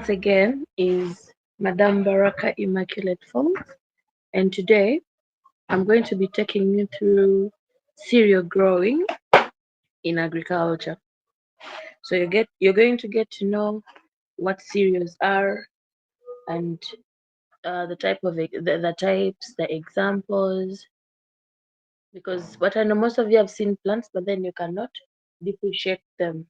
again is Madame Baraka Immaculate Falls, and today I'm going to be taking you through cereal growing in agriculture. So you're going to get to know what cereals are and the type of the types, the examples. Because what I know, most of you have seen plants, but then you cannot differentiate them.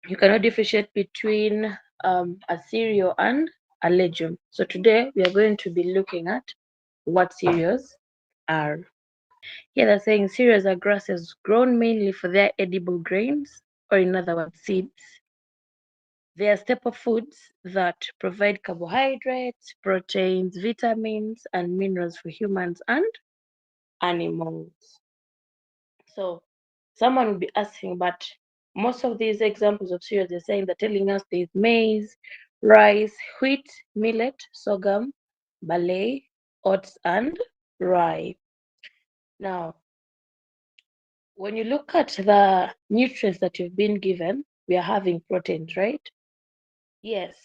You cannot differentiate between a cereal and a legume. So today we are going to be looking at what cereals are. Here they're saying cereals are grasses grown mainly for their edible grains, or in other words, seeds. They are staple foods that provide carbohydrates, proteins, vitamins, and minerals for humans and animals. So someone will be asking, but most of these examples of cereals, they're saying they're telling us there's maize, rice, wheat, millet, sorghum, barley, oats, and rye. Now, when you look at the nutrients that you've been given, we are having proteins, right? Yes,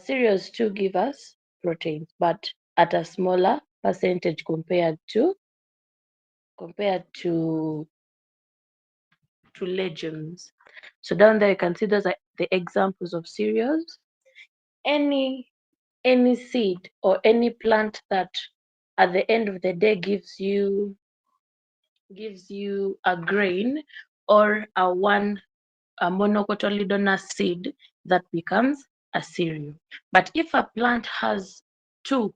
cereals too give us proteins, but at a smaller percentage compared to legumes. So down there you can see those are the examples of cereals. Any any seed or any plant that at the end of the day gives you a grain or a monocotyledonous seed that becomes a cereal. But if a plant has two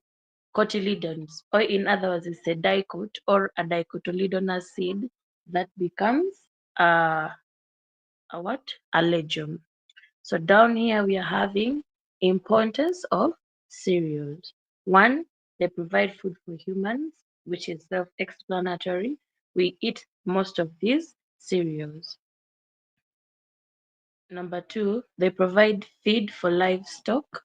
cotyledons, or in other words, it's a dicot or a dicotyledonous seed, that becomes a, a what? A legume. So down here we are having importance of cereals. One, they provide food for humans, which is self-explanatory. We eat most of these cereals. Number two, they provide feed for livestock.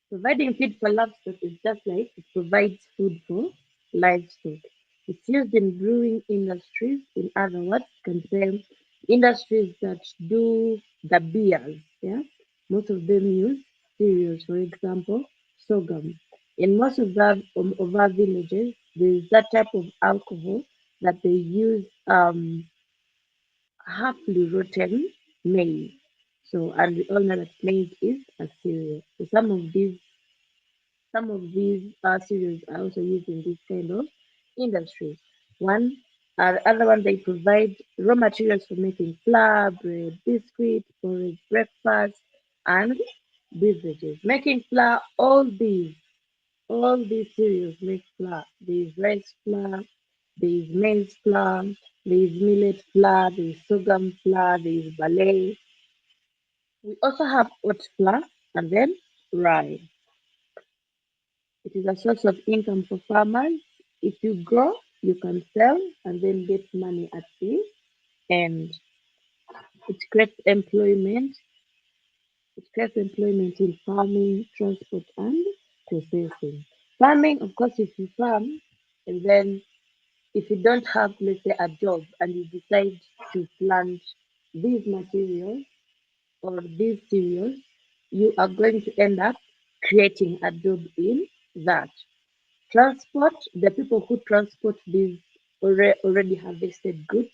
Providing feed for livestock is just like it provides food for livestock. It's used in brewing industries. In other words, you can say industries that do the beers. Yeah, most of them use cereals. For example, sorghum. In most of our villages, there is that type of alcohol that they use halfly rotten maize. So, and we all know that maize is a cereal. So some of these cereals are also used in this kind of industries. Other one, they provide raw materials for making flour, bread, biscuit, porridge, breakfast, and beverages. Making flour, all these cereals make flour. There is rice flour, there is maize flour, there is millet flour, there is sorghum flour, there is barley. We also have oat flour and then rye. It is a source of income for farmers. If you grow, you can sell and then get money at the end. It creates employment. It creates employment in farming, transport, and processing. Farming, of course, if you farm and then if you don't have, let's say, a job and you decide to plant these materials or these cereals, you are going to end up creating a job in that. Transport, the people who transport these already harvested goods,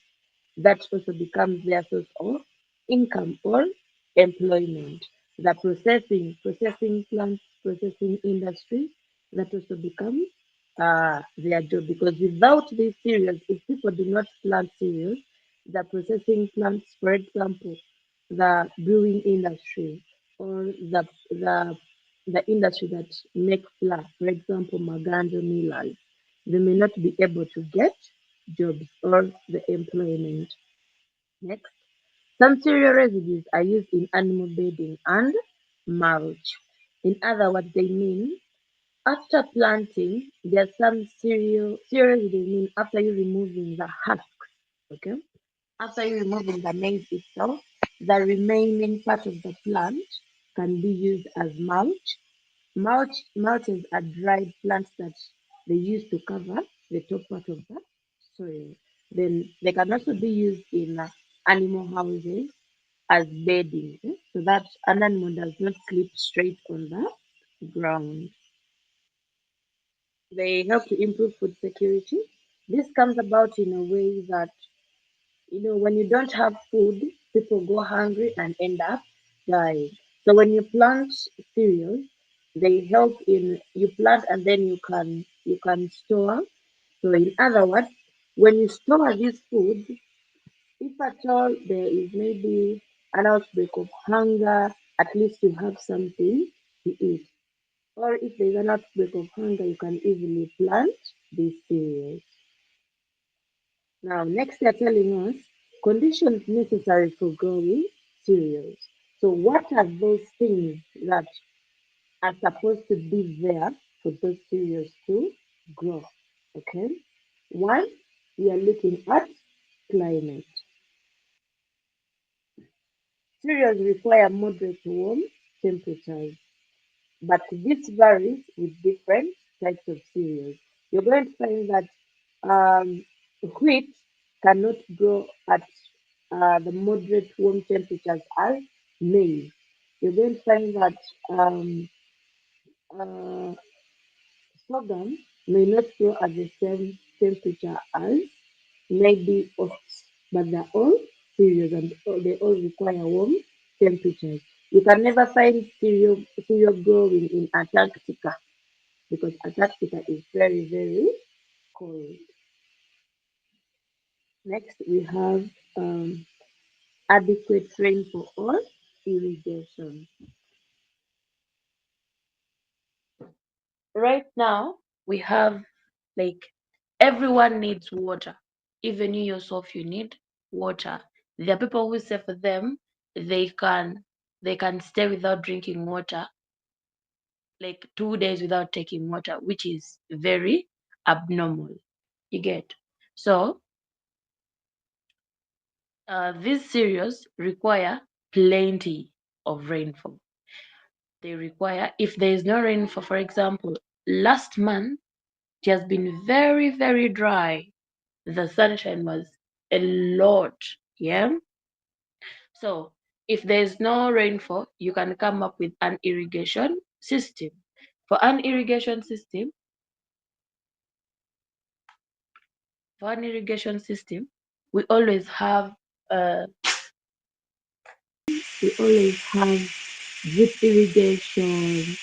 that also becomes their source of income or employment. The processing plants, processing industry, that also becomes their job, because without these cereals, if people do not plant cereals, the processing plants, for example, the brewing industry or the industry that make flour, for example, Magezi millers, they may not be able to get jobs or the employment. Next, some cereal residues are used in animal bedding and mulch. In other words, they mean after planting, there are some cereals they mean after you removing the husks, okay? After you removing the maize itself, the remaining part of the plant can be used as mulch. Mulches are dried plants that they use to cover the top part of the soil. Then they can also be used in animal houses. as bedding, so that an animal does not sleep straight on the ground. They help to improve food security. This comes about in a way that, when you don't have food, people go hungry and end up dying. So when you plant cereals, they help in you plant and then you can store. So in other words, when you store these foods, if at all there is maybe an outbreak of hunger, at least you have something to eat. Or if there's an outbreak of hunger, you can easily plant these cereals. Now, next they're telling us conditions necessary for growing cereals. So, what are those things that are supposed to be there for those cereals to grow? Okay. One, we are looking at climate. Cereals require moderate warm temperatures, but this varies with different types of cereals. You're going to find that wheat cannot grow at the moderate warm temperatures as maize. You're going to find that uh, sorghum may not grow at the same temperature as maybe oats, but they're all cereals and they all require warm temperatures. You can never find cereal growing in Antarctica because Antarctica is very, very cold. Next, we have adequate rainfall or irrigation. Right now, we have like everyone needs water. Even you yourself, you need water. There are people who say for them they can they can stay without drinking water like 2 days without taking water, which is very abnormal. You get so these cereals require plenty of rainfall. They require, if there is no rainfall, for example, last month it has been very, very dry. The sunshine was a lot. Yeah. So if there's no rainfall, you can come up with an irrigation system. For an irrigation system, we always have uh, drip irrigation.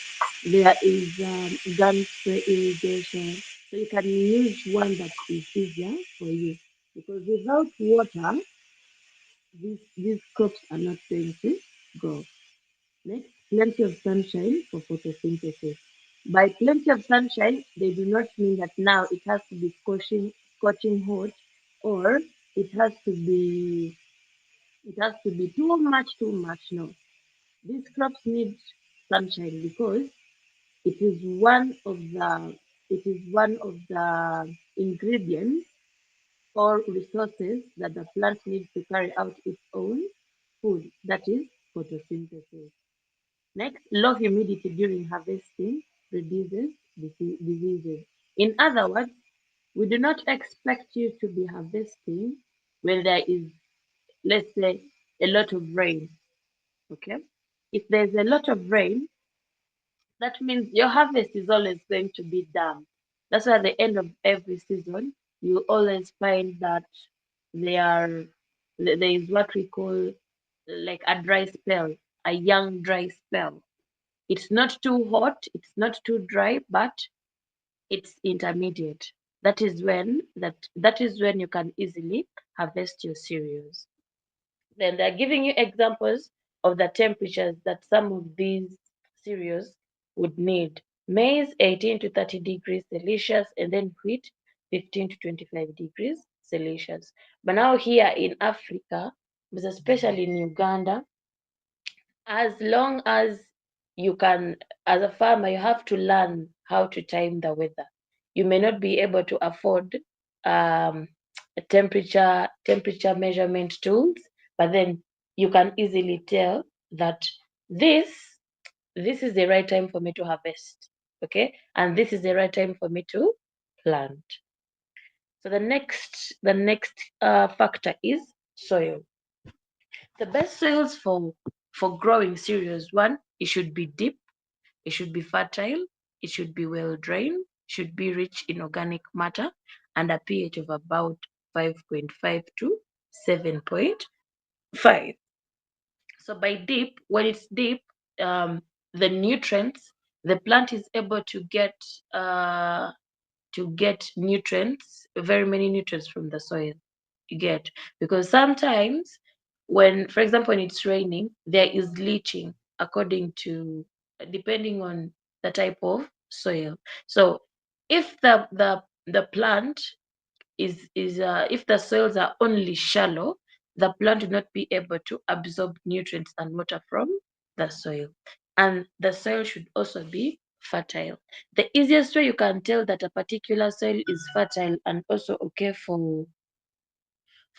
There is gun spray irrigation. So you can use one that is easier for you because without water, these crops are not going to grow. Next, plenty of sunshine for photosynthesis. By plenty of sunshine, they do not mean that now it has to be scorching hot, or it has to be too much, too much. No, these crops need sunshine because it is one of the ingredients or resources that the plant needs to carry out its own food, that is photosynthesis. Next, low humidity during harvesting reduces diseases. In other words, we do not expect you to be harvesting when there is, let's say, a lot of rain. Okay? If there's a lot of rain, that means your harvest is always going to be damp. That's why at the end of every season, you always find that there is what we call like a dry spell, a young dry spell. It's not too hot, it's not too dry, but it's intermediate. That is when you can easily harvest your cereals. Then they're giving you examples of the temperatures that some of these cereals would need. Maize 18 to 30 degrees Celsius, and then wheat 15 to 25 degrees Celsius. But now here in Africa, especially in Uganda, as long as you can, as a farmer, you have to learn how to time the weather. You may not be able to afford um, temperature measurement tools, but then you can easily tell that this this is the right time for me to harvest, okay, and this is the right time for me to plant. So the next factor is soil. The best soils for growing cereals: one, it should be deep, it should be fertile, it should be well drained, should be rich in organic matter, and a pH of about 5.5 to 7.5. So by deep, when it's deep, the nutrients, the plant is able uh, to get nutrients, very many nutrients from the soil. You get, because sometimes when, for example, when it's raining, there is leaching according to, depending on the type of soil. So if the plant is if the soils are only shallow, the plant will not be able to absorb nutrients and water from the soil. And the soil should also be fertile. The easiest way you can tell that a particular soil is fertile and also okay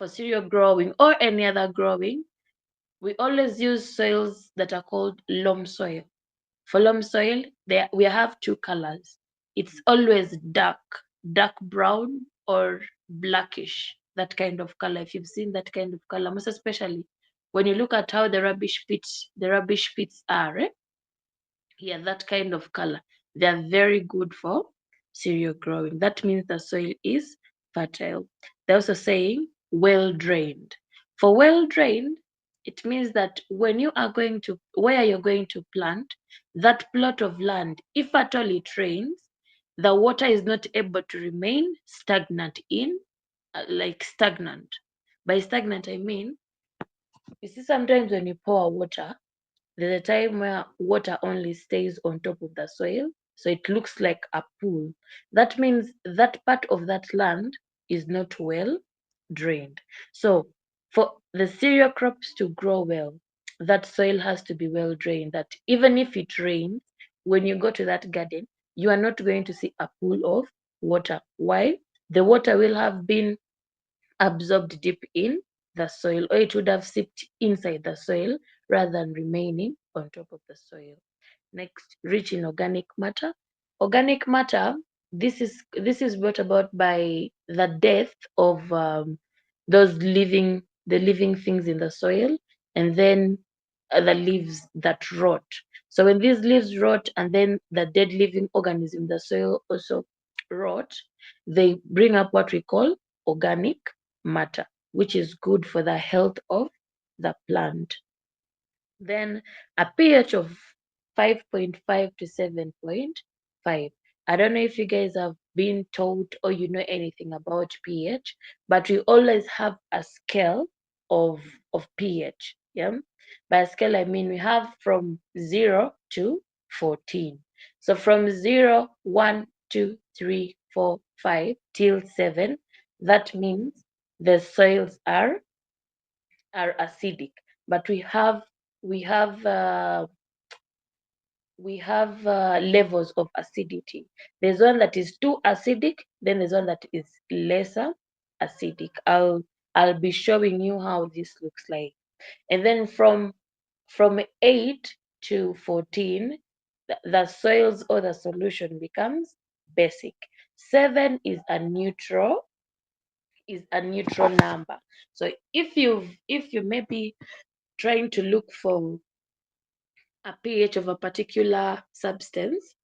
for cereal growing or any other growing, we always use soils that are called loam soil. For loam soil, there we have two colors. It's always dark brown or blackish, that kind of color. If you've seen that kind of color, most especially when you look at how the rubbish pits are, yeah, that kind of color. They are very good for cereal growing. That means the soil is fertile. They're also saying well drained. For well drained, it means that when you are going to, where you're going to plant, that plot of land, if at all it rains, the water is not able to remain stagnant in, like stagnant. By stagnant, I mean, you see, sometimes when you pour water, there's a time where water only stays on top of the soil, so it looks like a pool. That means that part of that land is not well drained. So, for the cereal crops to grow well, that soil has to be well drained. That even if it rains, when you go to that garden, you are not going to see a pool of water. Why? The water will have been absorbed deep in the soil, or it would have seeped inside the soil rather than remaining on top of the soil. Next, rich in organic matter. Organic matter, this is brought about by the death of the living things in the soil, and then the leaves that rot. So when these leaves rot and then the dead living organism in the soil also rot, they bring up what we call organic matter, which is good for the health of the plant. Then a pH of 5.5 to 7.5. I don't know if you guys have been taught or you know anything about pH, but we always have a scale of pH. Yeah. By scale, I mean we have from 0 to 14. So from 0, 1, 2, 3, 4, 5 till 7, that means the soils are acidic. But we have uh, levels of acidity. There's one that is too acidic, then there's one that is lesser acidic. I'll be showing you how this looks like. And then from 8 to 14, the soils or the solution becomes basic. 7 is a neutral number. So if you may be trying to look for a pH of a particular substance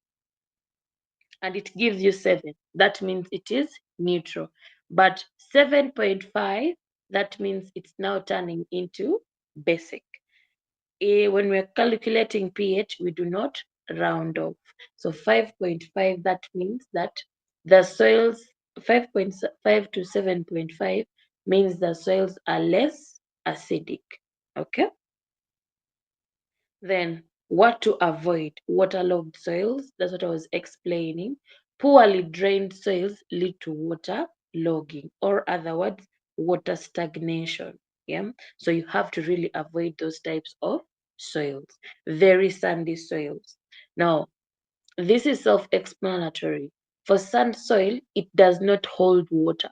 and it gives you 7, that means it is neutral. But 7.5, that means it's now turning into basic. When we're calculating pH, we do not round off. So 5.5, that means that the soils, 5.5 to 7.5 means the soils are less acidic. Okay. Then what to avoid? Waterlogged soils. That's what I was explaining. Poorly drained soils lead to water logging, or other words, water stagnation. Yeah. So you have to really avoid those types of soils. Very sandy soils. Now, this is self-explanatory. For sand soil, it does not hold water.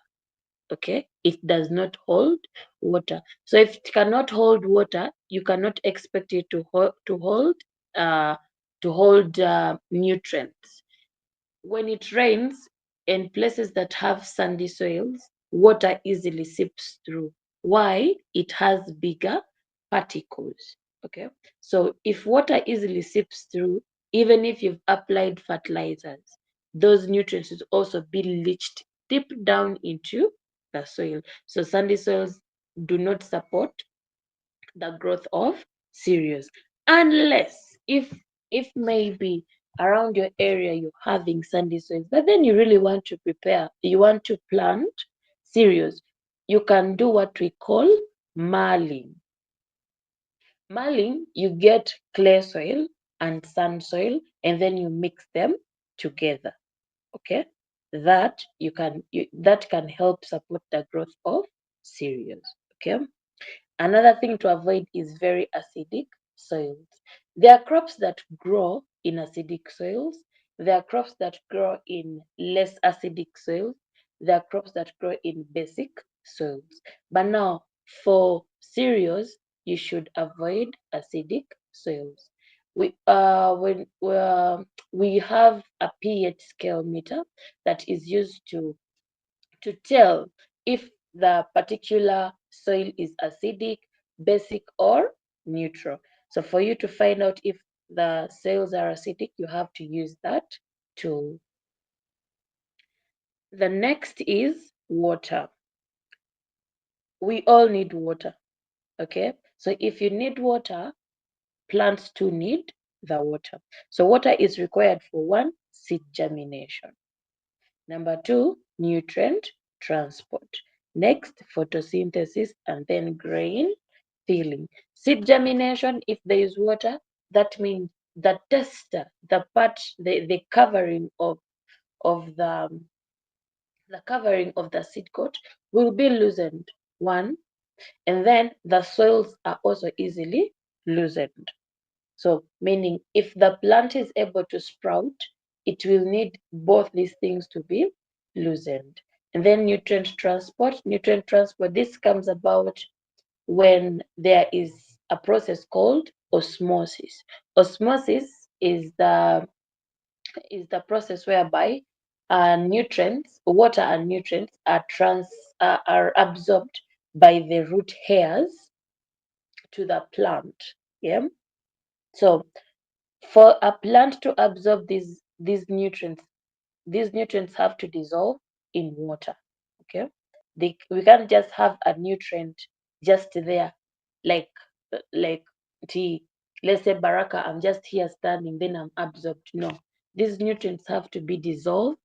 Okay, it does not hold water. So if it cannot hold water, you cannot expect it uh, to hold nutrients. When it rains in places that have sandy soils, water easily seeps through. Why? It has bigger particles. Okay, so if water easily seeps through, even if you've applied fertilizers, those nutrients will also be leached deep down into the soil. So sandy soils do not support the growth of cereals, unless if maybe around your area you're having sandy soils, but then you really want to you want to plant cereals, you can do what we call mulling. Mulling, you get clay soil and sand soil, and then you mix them together. Okay, that can help support the growth of cereals. Okay, another thing to avoid is very acidic soils. There are crops that grow in acidic soils. There are crops that grow in less acidic soils. There are crops that grow in basic soils. But now, for cereals, you should avoid acidic soils. We have a pH scale meter that is used to tell if the particular soil is acidic, basic, or neutral. So for you to find out if the soils are acidic, you have to use that tool. The next is water. We all need water, okay? So if you need water, plants too need the water. So water is required for one, seed germination. Number two, nutrient transport. Next, photosynthesis, and then grain filling. Seed germination, if there is water, that means the tester, the covering of the seed coat will be loosened. One, and then the soils are also easily loosened. So, meaning if the plant is able to sprout, it will need both these things to be loosened. And then nutrient transport. Nutrient transport, this comes about when there is a process called osmosis. Osmosis is the process whereby water and nutrients are absorbed by the root hairs to the plant. Yeah. So for a plant to absorb these nutrients have to dissolve in water. Okay, we can't just have a nutrient just there, like like tea. Let's say Baraka, I'm just here standing, then I'm absorbed. No, these nutrients have to be dissolved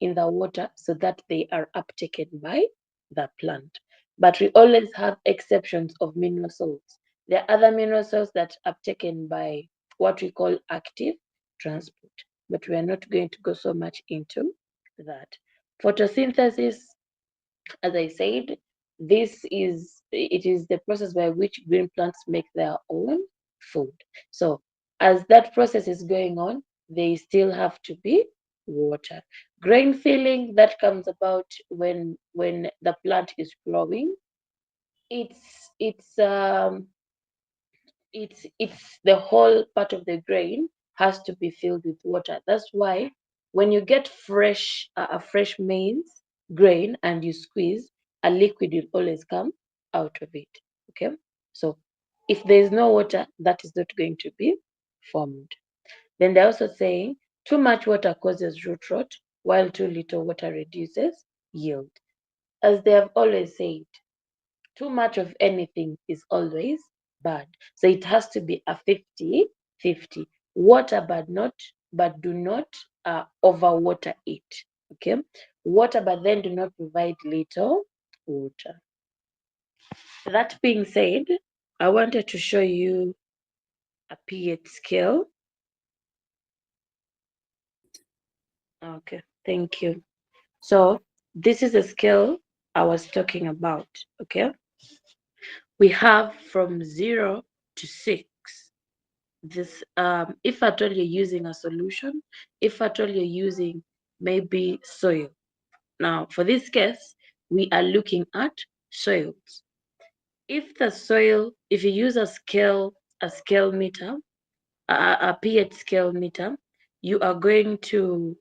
in the water so that they are uptaken by the plant. But we always have exceptions of mineral salts. There are other mineral salts that are taken by what we call active transport, but we are not going to go so much into that. Photosynthesis, as I said, it is the process by which green plants make their own food. So as that process is going on, they still have to be water. Grain filling, that comes about when the plant is growing. It's it's um it's the whole part of the grain has to be filled with water. That's why when you get a fresh maize grain and you squeeze, a liquid will always come out of it. Okay, so if there is no water, that is not going to be formed. Then they're also saying too much water causes root rot, while too little water reduces yield. As they have always said, too much of anything is always bad. So it has to be a 50-50. Water, but do not overwater it. Okay. Water, but then do not provide little water. That being said, I wanted to show you a pH scale. Okay, thank you. So this is a scale I was talking about. Okay. We have from 0 to 6. This if at all you're using a solution, if at all you're using maybe soil. Now for this case, we are looking at soils. If you use a scale meter, a pH scale meter, you are going to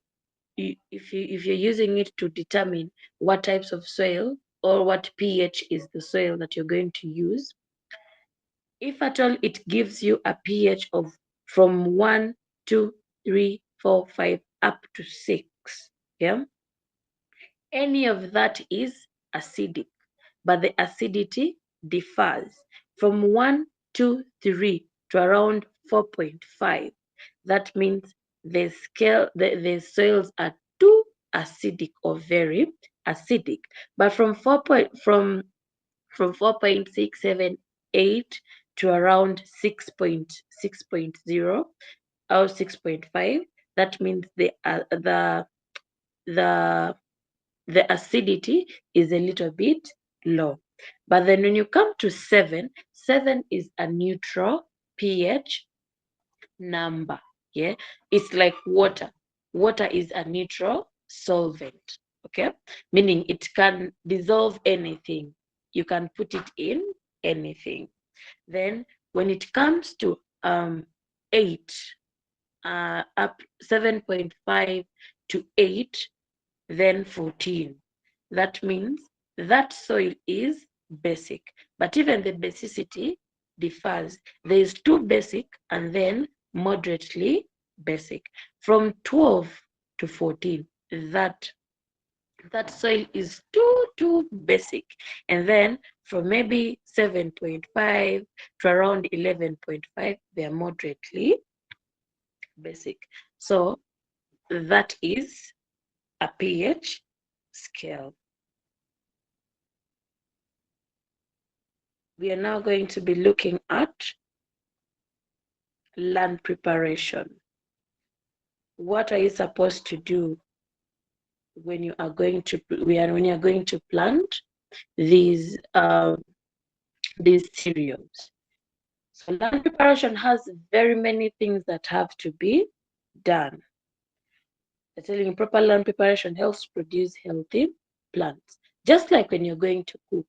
if you're using it to determine what types of soil or what pH is the soil that you're going to use, If at all it gives you a pH of from 1, 2, 3, 4, 5 up to 6, yeah, any of that is acidic, but the acidity differs from 1, 2, 3 to around 4.5. That means the soils are too acidic or very acidic. But from 4.678 to around 6.0 or 6.5, that means the the acidity is a little bit low. But then when you come to 7, 7 is a neutral pH number. Yeah, it's like water. Water is a neutral solvent. Okay, meaning it can dissolve anything. You can put it in anything. Then when it comes to 8, up 7.5 to 8, then 14. That means that soil is basic, but even the basicity differs. There is too basic and then moderately basic. From 12 to 14, that soil is too basic, and then from maybe 7.5 to around 11.5, they are moderately basic. So that is a pH scale. We are now going to be looking at land preparation. What are you supposed to do when you are going to plant these cereals? So land preparation has very many things that have to be done. I'm telling you, proper land preparation helps produce healthy plants. Just like when you're going to cook,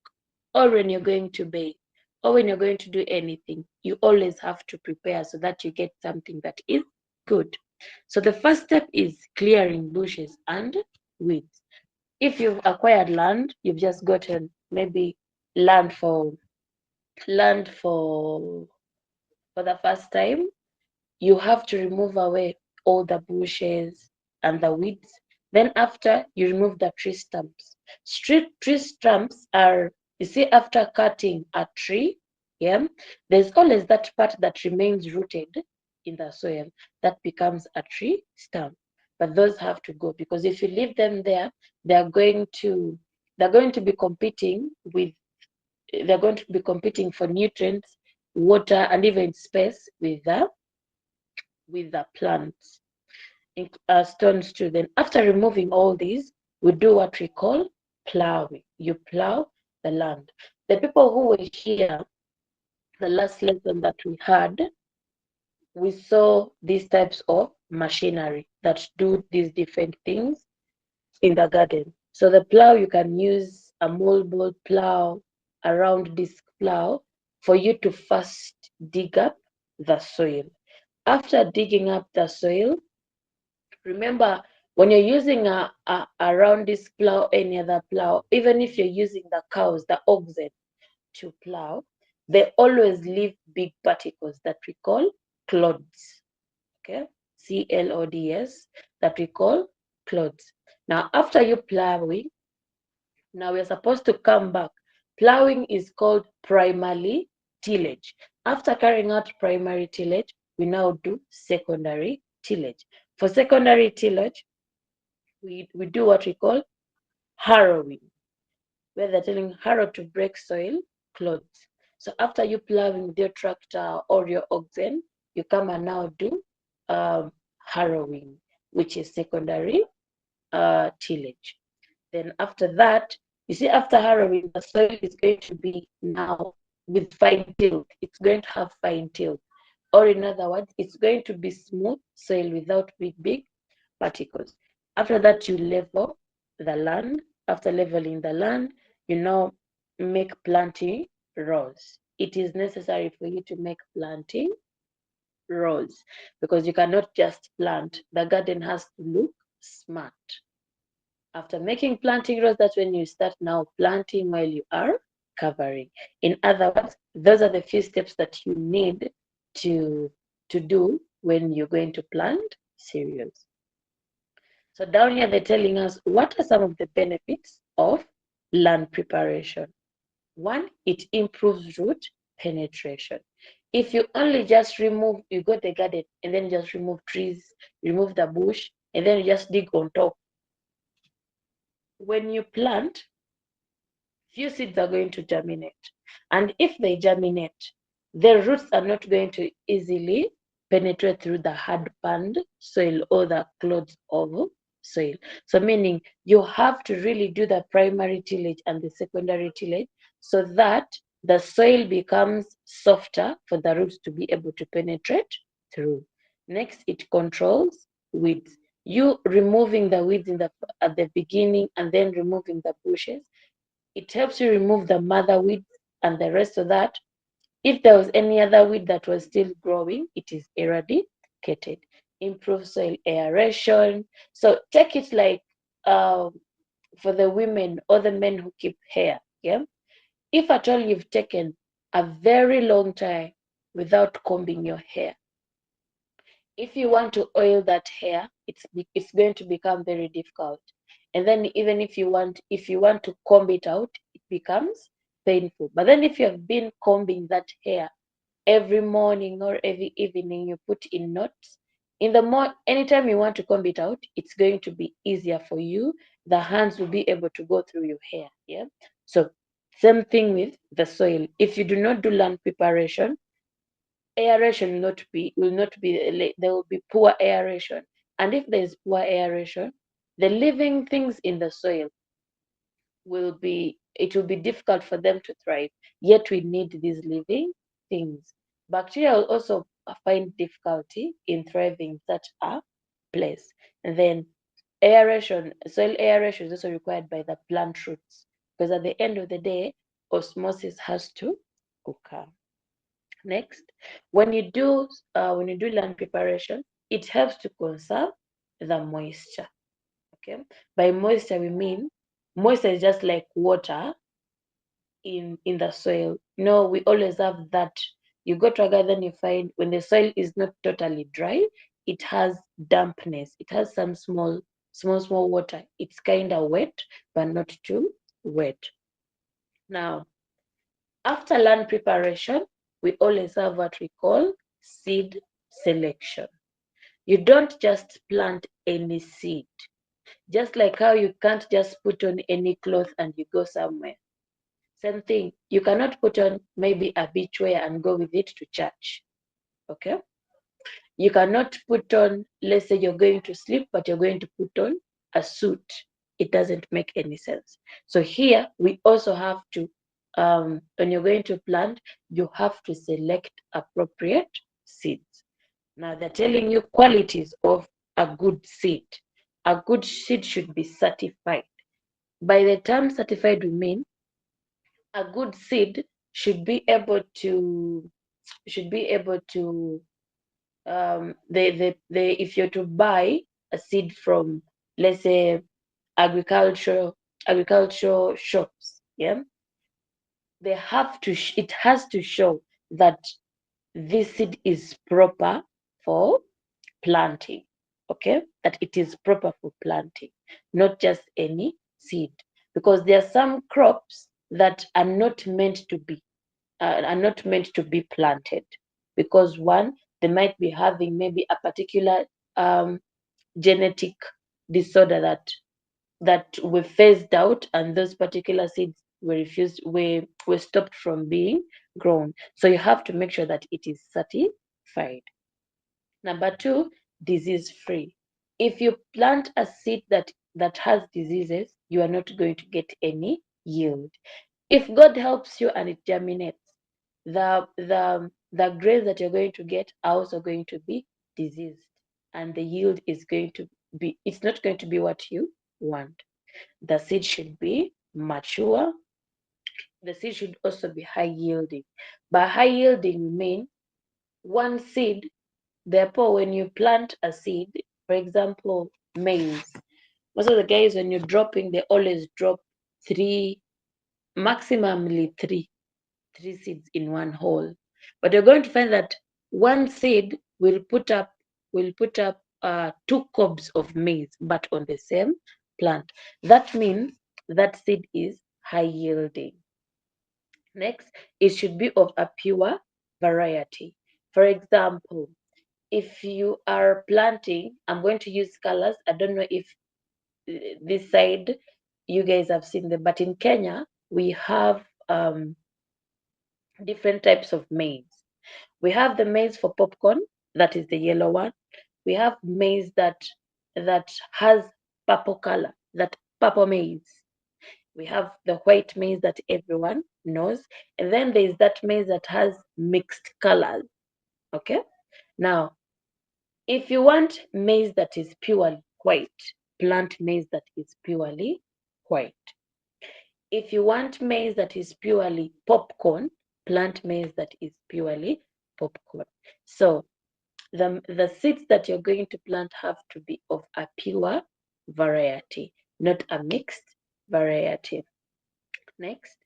or when you're going to bake, or when you're going to do anything, you always have to prepare so that you get something that is good. So the first step is clearing bushes and weeds. If you've acquired land, you've just gotten maybe land for the first time, you have to remove away all the bushes and the weeds. Then after, you remove the tree stumps. Tree stumps are, you see, after cutting a tree, yeah, there's always that part that remains rooted in the soil that becomes a tree stump. But those have to go, because if you leave them there, they're going to be competing for nutrients, water, and even space with the plants. Stones too. Then after removing all these, we do what we call plowing. You plow the land. The people who were here, the last lesson that we had, we saw these types of machinery that do these different things in the garden. So the plow, you can use a moldboard plow, a round disc plow, for you to first dig up the soil. After digging up the soil, remember, when you're using a round disc plow, any other plow, even if you're using the cows, the oxen, to plow, they always leave big particles that we call clods. Okay, CLODS, that we call clods. Now, after you plowing, now we're supposed to come back. Plowing is called primary tillage. After carrying out primary tillage, we now do secondary tillage. For secondary tillage, we do what we call harrowing, where they're telling harrow to break soil clods. So after you plowing with your tractor or your oxen, you come and now do harrowing, which is secondary tillage. Then after that, you see, after harrowing, the soil is going to be now with fine tilt. It's going to have fine tilt. Or in other words, it's going to be smooth soil without big particles. After that, you level the land. After leveling the land, you now make planting rows. It is necessary for you to make planting rows, because you cannot just plant. The garden has to look smart. After making planting rows, that's when you start now planting while you are covering. In other words, those are the few steps that you need to do when you're going to plant cereals. So down here, they're telling us what are some of the benefits of land preparation. One, it improves root penetration. If you only just remove, you got the garden and then just remove trees, remove the bush, and then you just dig on top. When you plant, few seeds are going to germinate. And if they germinate, the roots are not going to easily penetrate through the hard panned soil or the clods of soil. So meaning you have to really do the primary tillage and the secondary tillage so that the soil becomes softer for the roots to be able to penetrate through. Next, it controls weeds. You removing the weeds at the beginning and then removing the bushes, it helps you remove the mother weeds and the rest of that. If there was any other weed that was still growing, it is eradicated. Improve soil aeration. So take it like for the women or the men who keep hair. Yeah. If at all you've taken a very long time without combing your hair, if you want to oil that hair, it's going to become very difficult. And then even if you want to comb it out, it becomes painful. But then if you have been combing that hair every morning or every evening, you put in knots, anytime you want to comb it out, it's going to be easier for you. The hands will be able to go through your hair. Yeah. So same thing with the soil. If you do not do land preparation, aeration will not be there will be poor aeration, and if there is poor aeration, the living things in the soil it will be difficult for them to thrive. Yet we need these living things. Bacteria will also find difficulty in thriving in such a place. And then soil aeration is also required by the plant roots, because at the end of the day, osmosis has to occur. Next, when you do land preparation, it helps to conserve the moisture. Okay, by moisture we mean moisture is just like water in the soil. We always have that. You go to a garden, you find when the soil is not totally dry, it has dampness. It has some small water. It's kind of wet, but not too wet. Now, after land preparation, we always have what we call seed selection. You don't just plant any seed. Just like how you can't just put on any cloth and you go somewhere. Same thing, you cannot put on maybe a beach wear and go with it to church. Okay? You cannot put on, let's say you're going to sleep, but you're going to put on a suit. It doesn't make any sense. So here we also have to, when you're going to plant, you have to select appropriate seeds. Now they're telling you qualities of a good seed. A good seed should be certified. By the term certified, we mean a good seed should be able to if you're to buy a seed from, let's say, agricultural shops, yeah, it has to show that this seed is proper for planting. Okay, that it is proper for planting, not just any seed, because there are some crops that are not meant to be planted, because one, they might be having maybe a particular genetic disorder that were phased out, and those particular seeds were stopped from being grown. So you have to make sure that it is certified. Number two, disease free. If you plant a seed that has diseases, you are not going to get any yield. If God helps you and it germinates, the grains that you're going to get are also going to be diseased, and the yield is going to be, it's not going to be what you want. The seed should be mature. The seed should also be high yielding. By high yielding, we mean one seed. Therefore, when you plant a seed, for example, maize, most of the guys, when you're dropping, they always drop three maximally three seeds in one hole. But you're going to find that one seed will put up 2 cobs of maize, but on the same plant. That means that seed is high yielding. Next, it should be of a pure variety. For example, if you are planting, I'm going to use colors. I don't know if this side you guys have seen them, but in Kenya we have different types of maize. We have the maize for popcorn, that is the yellow one. We have maize that has purple color, that purple maize. We have the white maize that everyone knows, and then there is that maize that has mixed colors. Okay, now if you want maize that is purely white, plant maize that is purely white. If you want maize that is purely popcorn, plant maize that is purely popcorn. So the seeds that you're going to plant have to be of a pure variety, not a mixed variety. Next,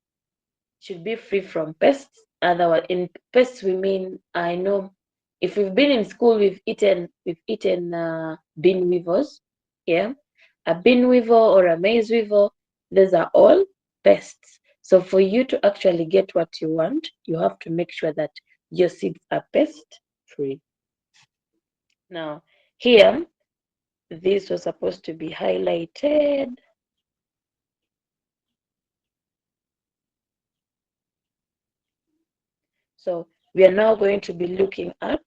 should be free from pests. Otherwise, in pests we mean, I know if we've been in school, we've eaten bean weevils. Yeah, a bean weevil or a maize weevil, those are all pests. So for you to actually get what you want, you have to make sure that your seeds are pest free. Now here, this was supposed to be highlighted. So we are now going to be looking at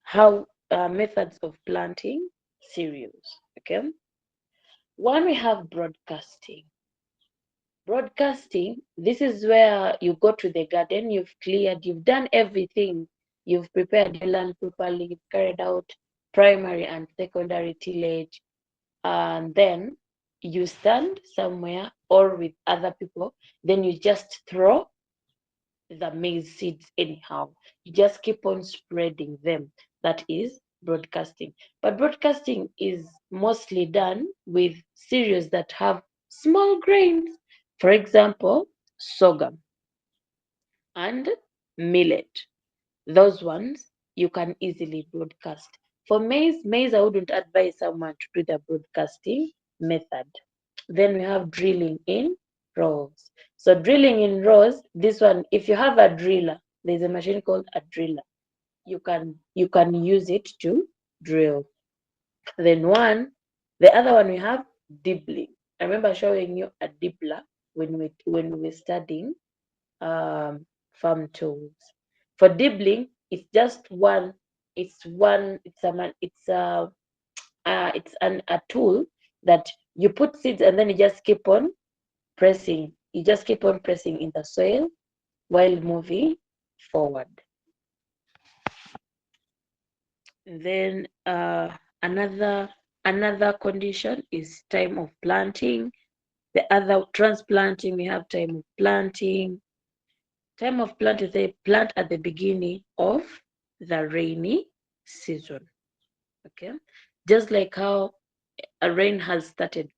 how methods of planting cereals. Okay, one, we have broadcasting. Broadcasting, this is where you go to the garden, you've cleared, you've done everything, you've prepared your land properly, you've carried out primary and secondary tillage, and then you stand somewhere or with other people, then you just throw the maize seeds anyhow. You just keep on spreading them. That is broadcasting. But broadcasting is mostly done with cereals that have small grains. For example, sorghum and millet. Those ones you can easily broadcast. For maize, I wouldn't advise someone to do the broadcasting method. Then we have drilling in rows. So drilling in rows, this one, if you have a driller, there's a machine called a driller. You can use it to drill. Then the other one we have dibbling. I remember showing you a dibbler when we were studying farm tools. For dibbling, it's just one. It's a tool that you put seeds and then you just keep on pressing. You just keep on pressing in the soil while moving forward. Then another condition is time of planting. The other transplanting, we have time of planting. Time of planting, they plant at the beginning of the rainy season. Okay, just like how a rain has started,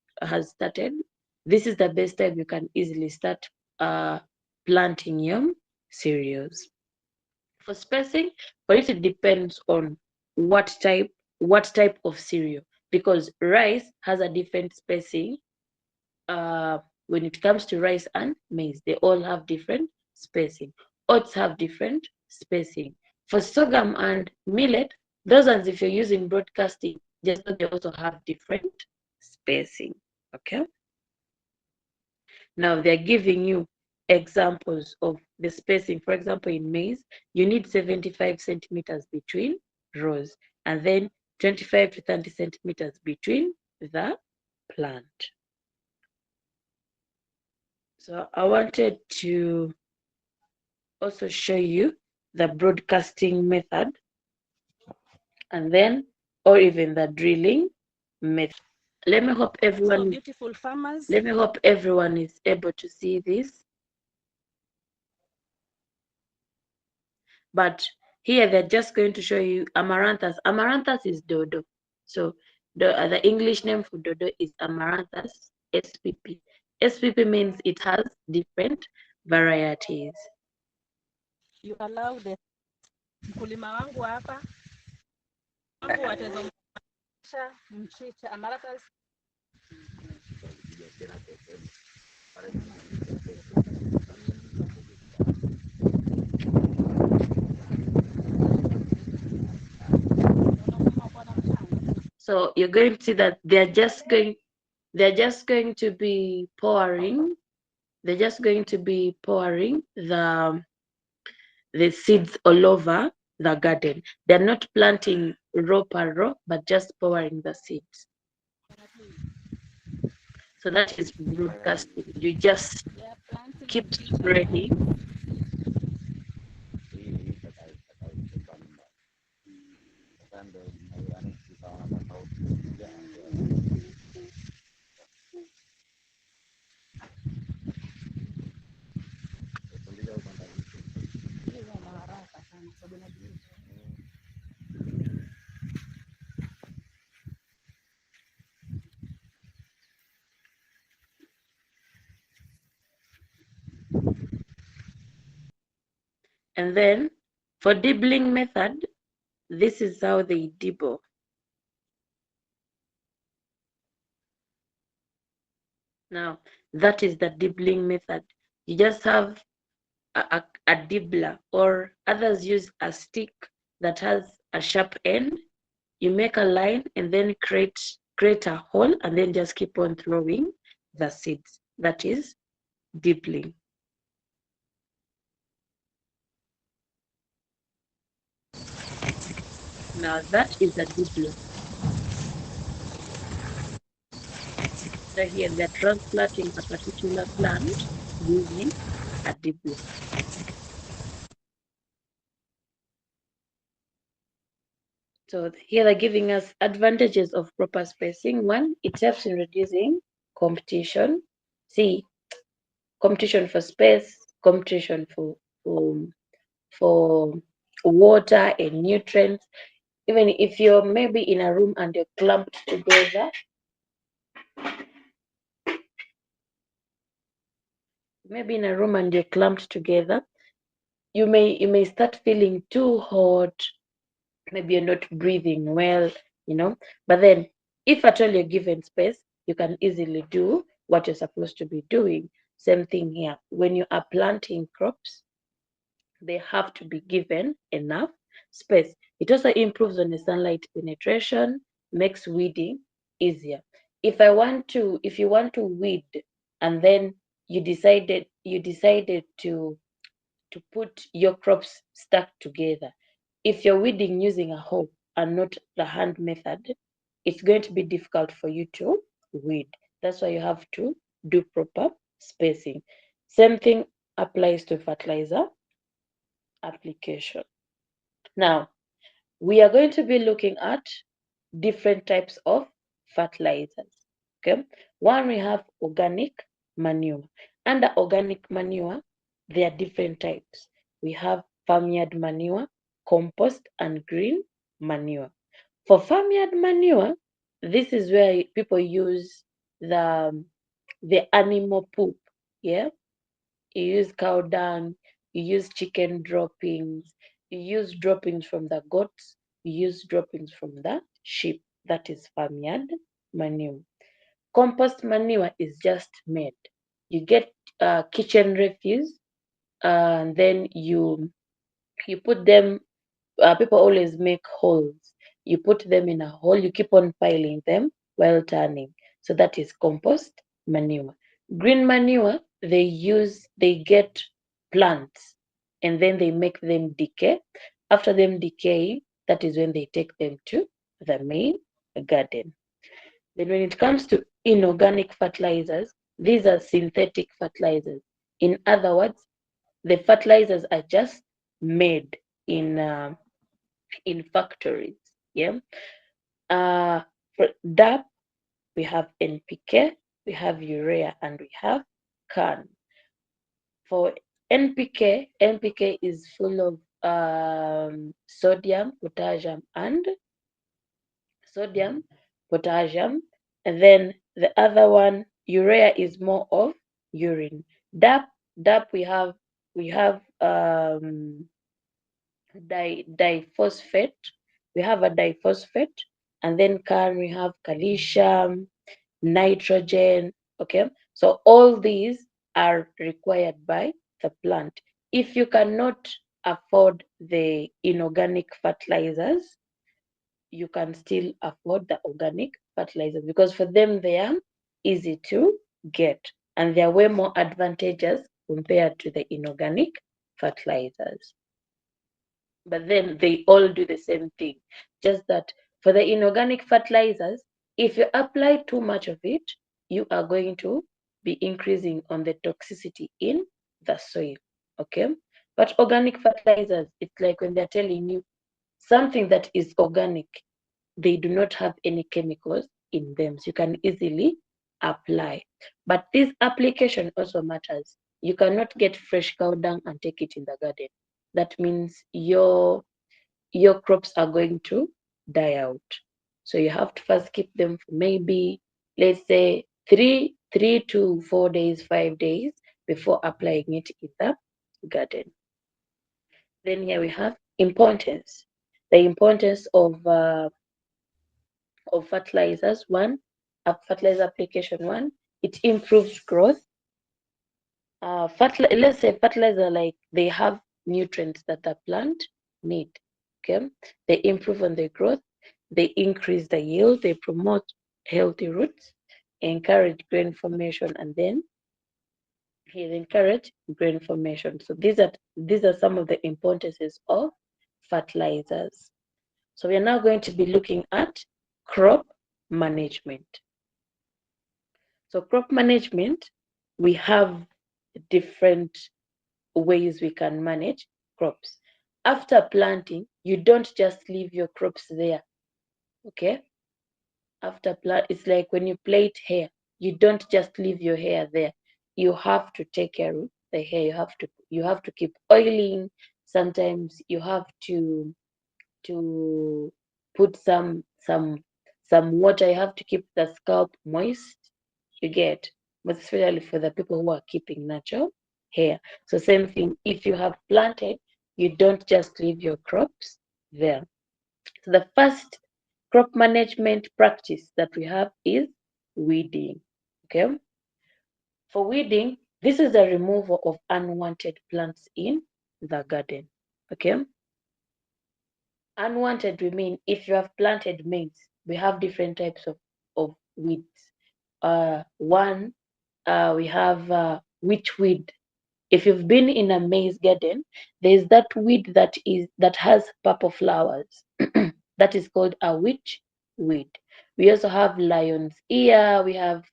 this is the best time you can easily start planting your cereals. For spacing, for it depends on what type of cereal, because rice has a different spacing. When it comes to rice and maize, they all have different spacing. Oats have different spacing. For sorghum and millet, those ones, if you're using broadcasting, just know they also have different spacing. Okay. Now they're giving you examples of the spacing. For example, in maize, you need 75 centimeters between rows, and then 25 to 30 centimeters between the plant. So I wanted to also show you the broadcasting method, and then, or even the drilling method. Let me hope everyone beautiful farmers. Let me hope everyone is able to see this. But here they're just going to show you amaranthus. Amaranthus is dodo. So The English name for dodo is Amaranthus spp. Spp means it has different varieties. You allow the mkulima wangu hapa wangu watazomsha mchicha Amaranthus. So you're going to see that they're just going to be pouring. They're just going to be pouring the seeds all over the garden. They're not planting row per row, but just pouring the seeds. So that is broadcasting. You just keep spreading. And then for dibbling method, this is how they dibble. Now, that is the dibbling method. You just have a dibbler, or others use a stick that has a sharp end. You make a line and then create a hole and then just keep on throwing the seeds. That is dibbling. Now that is a dibbler. So here they're transplanting a particular plant using a dibbler. So here they're giving us advantages of proper spacing. One, it helps in reducing competition. See, competition for space, competition for water and nutrients. Even if you're maybe in a room and you're clumped together, you may start feeling too hot. Maybe you're not breathing well, But then, if at all you're given space, you can easily do what you're supposed to be doing. Same thing here. When you are planting crops, they have to be given enough space. It also improves on the sunlight penetration, makes weeding easier. If you want to weed and then you decided to put your crops stacked together. If you're weeding using a hoe and not the hand method, it's going to be difficult for you to weed. That's why you have to do proper spacing. Same thing applies to fertilizer application. Now, we are going to be looking at different types of fertilizers. Okay, one, we have organic manure. Under organic manure, there are different types. We have farmyard manure, compost, and green manure. For farmyard manure, this is where people use the animal poop. Yeah, you use cow dung, you use chicken droppings, you use droppings from the goats, you use droppings from the sheep. That is farmyard manure. Compost manure is just made. You get kitchen refuse, and then you put them. People always make holes. You put them in a hole. You keep on piling them while turning. So that is compost manure. Green manure, they get plants and then they make them decay. After them decaying, that is when they take them to the main garden. Then when it comes to inorganic fertilizers, these are synthetic fertilizers. In other words, the fertilizers are just made in factories. Yeah. For DAP, we have NPK, we have urea, and we have CAN. For NPK is full of sodium, potassium, and then the other one, urea, is more of urine. DAP, we have diphosphate. We have a diphosphate, and then we have calcium, nitrogen. Okay, so all these are required by the plant. If you cannot afford the inorganic fertilizers, you can still afford the organic fertilizers, because for them they are easy to get and they are way more advantageous compared to the inorganic fertilizers. But then they all do the same thing, just that for the inorganic fertilizers, if you apply too much of it, you are going to be increasing on the toxicity in the soil. Okay, but organic fertilizers, it's like when they're telling you something that is organic, they do not have any chemicals in them, so you can easily apply. But this application also matters. You cannot get fresh cow dung and take it in the garden. That means your crops are going to die out. So you have to first keep them for maybe, let's say, 3 to 4 days, 5 days before applying it in the garden. Then here we have importance. The importance of fertilizers. One, fertilizer application. One, it improves growth. Let's say fertilizer, like, they have nutrients that the plant need. Okay, they improve on the growth, they increase the yield, they promote healthy roots, encourage grain formation, and then encourage grain formation. So these are some of the importances of fertilizers. So we are now going to be looking at crop management. So crop management, we have different ways we can manage crops. After planting, you don't just leave your crops there. Okay? After plant, it's like when you plait hair, you don't just leave your hair there. You have to take care of the hair. You have to keep oiling. Sometimes you have to put some water. You have to keep the scalp moist. You get, but especially for the people who are keeping natural hair. So same thing, if you have planted, you don't just leave your crops there. So the first crop management practice that we have is weeding. Okay, for weeding, this is the removal of unwanted plants in the garden. Okay, unwanted, we mean if you have planted maize, we have different types of weeds. One, we have witchweed. If you've been in a maize garden, there's that weed that has purple flowers. That is called a witchweed. We also have lion's ear. We have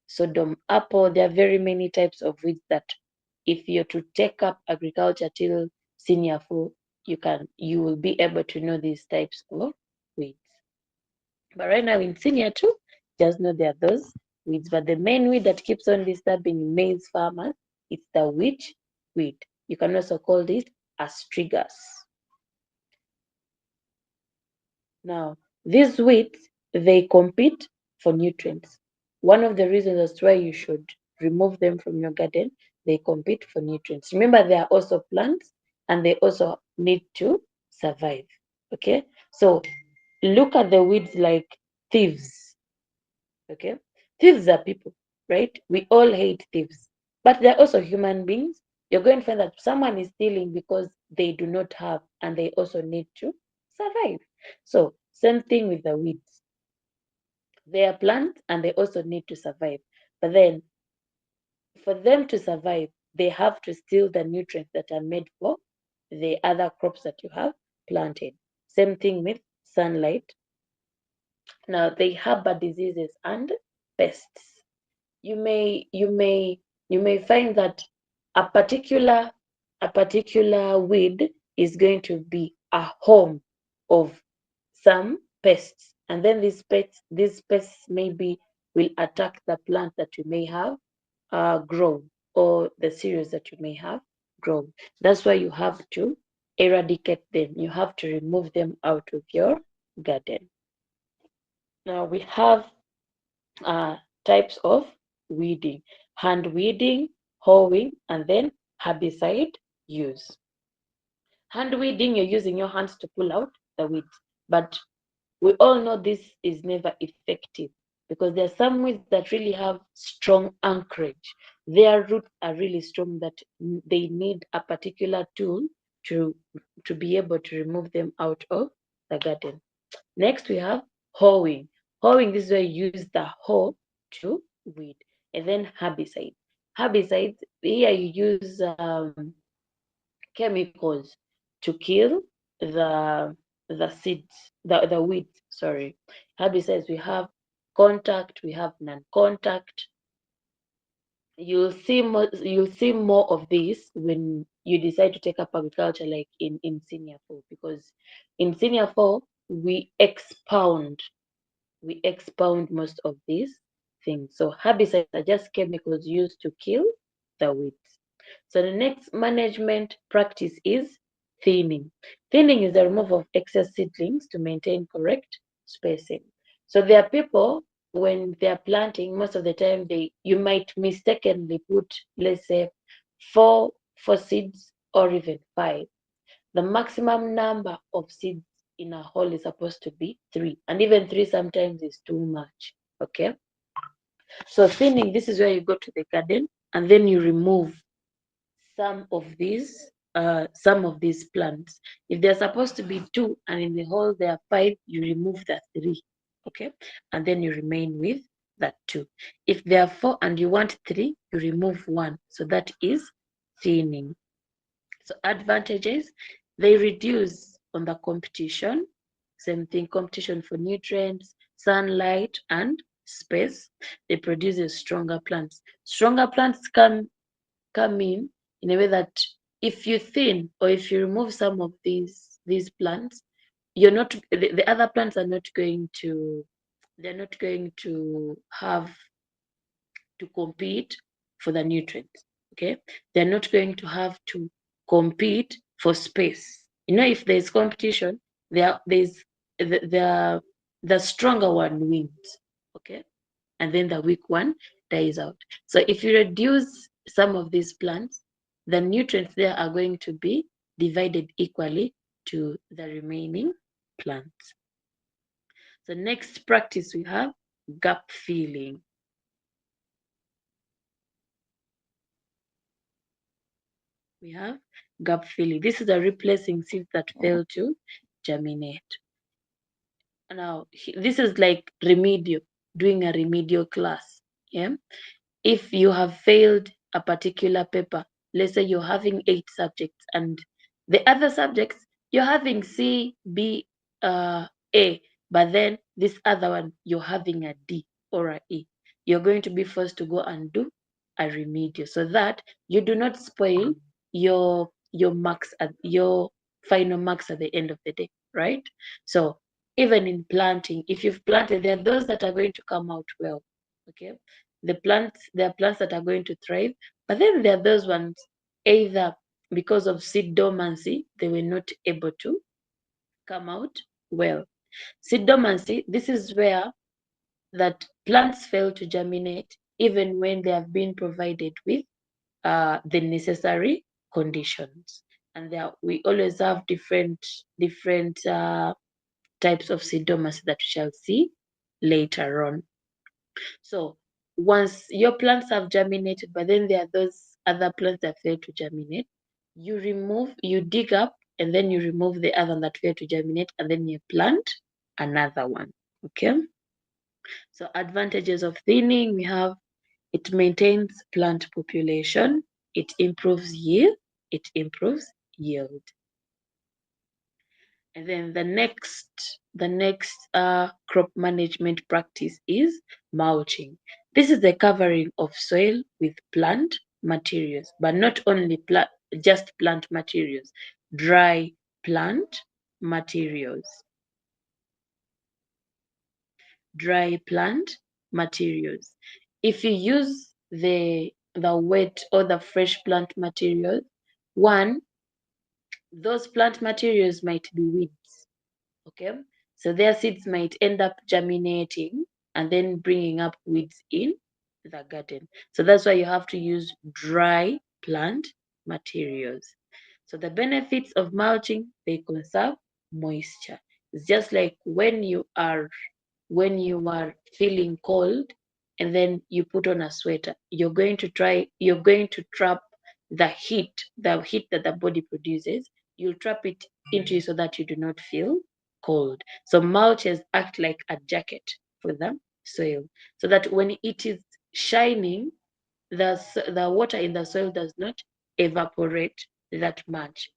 Sodom apple. There are very many types of weeds that, if you're to take up agriculture till senior full, you will be able to know these types of weeds. But right now in senior two, just know there are those weeds. But the main weed that keeps on disturbing maize farmers, it's the witch weed. You can also call this astragalus. Now, these weeds, they compete for nutrients. One of the reasons as to why you should remove them from your garden, they compete for nutrients. Remember, they are also plants and they also need to survive. Okay, so look at the weeds like thieves. Okay, thieves are people, right? We all hate thieves, but they're also human beings. You're going to find that someone is stealing because they do not have and they also need to survive. So same thing with the weeds. They are plants and they also need to survive, but then for them to survive, they have to steal the nutrients that are made for the other crops that you have planted. Same thing with sunlight. Now they harbor diseases and pests. You may find that a particular weed is going to be a home of some pests, and then these pests maybe will attack the plant that you may have grown, or the cereals that you may have grown. That's why you have to eradicate them. You have to remove them out of your garden. Now we have types of weeding: hand weeding, hoeing, and then herbicide use. Hand weeding, you're using your hands to pull out the weeds, but we all know this is never effective because there are some weeds that really have strong anchorage. Their roots are really strong that they need a particular tool to to be able to remove them out of the garden. Next, we have hoeing. Hoeing, this is where you use the hoe to weed. And then herbicide. Herbicides, here you use chemicals to kill the seeds, the weeds, sorry. Herbicides, we have contact, we have non-contact. You'll see more of this when you decide to take up agriculture, like in senior four, because in senior four we expound most of these things. So herbicides are just chemicals used to kill the weeds. So the next management practice is thinning. Thinning is the removal of excess seedlings to maintain correct spacing. So there are people, when they are planting, most of the time you might mistakenly put, let's say, four seeds or even five. The maximum number of seeds in a hole is supposed to be three, and even three sometimes is too much. Okay, so thinning, this is where you go to the garden and then you remove some of these plants. If they're supposed to be two and in the hole there are five, you remove the three. Okay, and then you remain with that two. If there are four and you want three, you remove one. So that is thinning. So advantages, they reduce on the competition. Same thing, competition for nutrients, sunlight, and space. They produce stronger plants. Stronger plants come in a way that if you thin or if you remove some of these plants, you're not the other plants are not going to they're not going to have to compete for the nutrients. Okay, they're not going to have to compete for space. If there's competition, there's the stronger one wins. Okay, and then the weak one dies out. So if you reduce some of these plants, the nutrients there are going to be divided equally to the remaining plants. So next practice we have gap filling. We have gap filling. This is a replacing seeds that fail to germinate. Now, this is like remedial, doing a remedial class. Yeah. If you have failed a particular paper, let's say you're having 8 subjects and the other subjects you're having C, B, A, but then this other one you're having a D or a E, you're going to be forced to go and do a remedial so that you do not spoil your marks at your final marks at the end of the day, right? So even in planting, if you've planted, there are those that are going to come out well. Okay, there are plants that are going to thrive, but then there are those ones, either because of seed dormancy, they were not able to come out well. Seed dormancy, this is where that plants fail to germinate even when they have been provided with the necessary conditions. And we always have different types of seed dormancy that we shall see later on. So once your plants have germinated, but then there are those other plants that fail to germinate, you dig up, and then you remove the other that failed to germinate, and then you plant another one. Okay. So advantages of thinning, we have it maintains plant population, it improves yield. And then the next crop management practice is mulching. This is the covering of soil with plant materials, but not only just plant materials, dry plant materials. Dry plant materials. If you use the wet or the fresh plant materials, one, those plant materials might be weeds. Okay, So their seeds might end up germinating and then bringing up weeds in the garden. So that's why you have to use dry plant materials. So the benefits of mulching, they conserve moisture. It's just like when you are feeling cold and then you put on a sweater, you're going to trap the heat that the body produces. You'll trap it into you so that you do not feel cold. So mulches act like a jacket for the soil, so that when it is shining, the water in the soil does not evaporate that much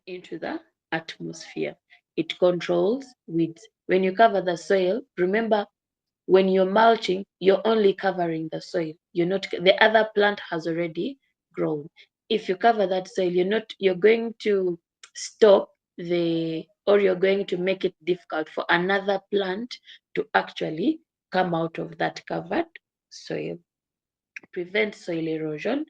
into the atmosphere. It controls weeds. When you cover the soil, remember, when you're mulching, you're only covering the soil. You're not, the other plant has already grown. If you cover that soil, you're going to stop or you're going to make it difficult for another plant to actually come out of that covered soil. Prevent soil erosion.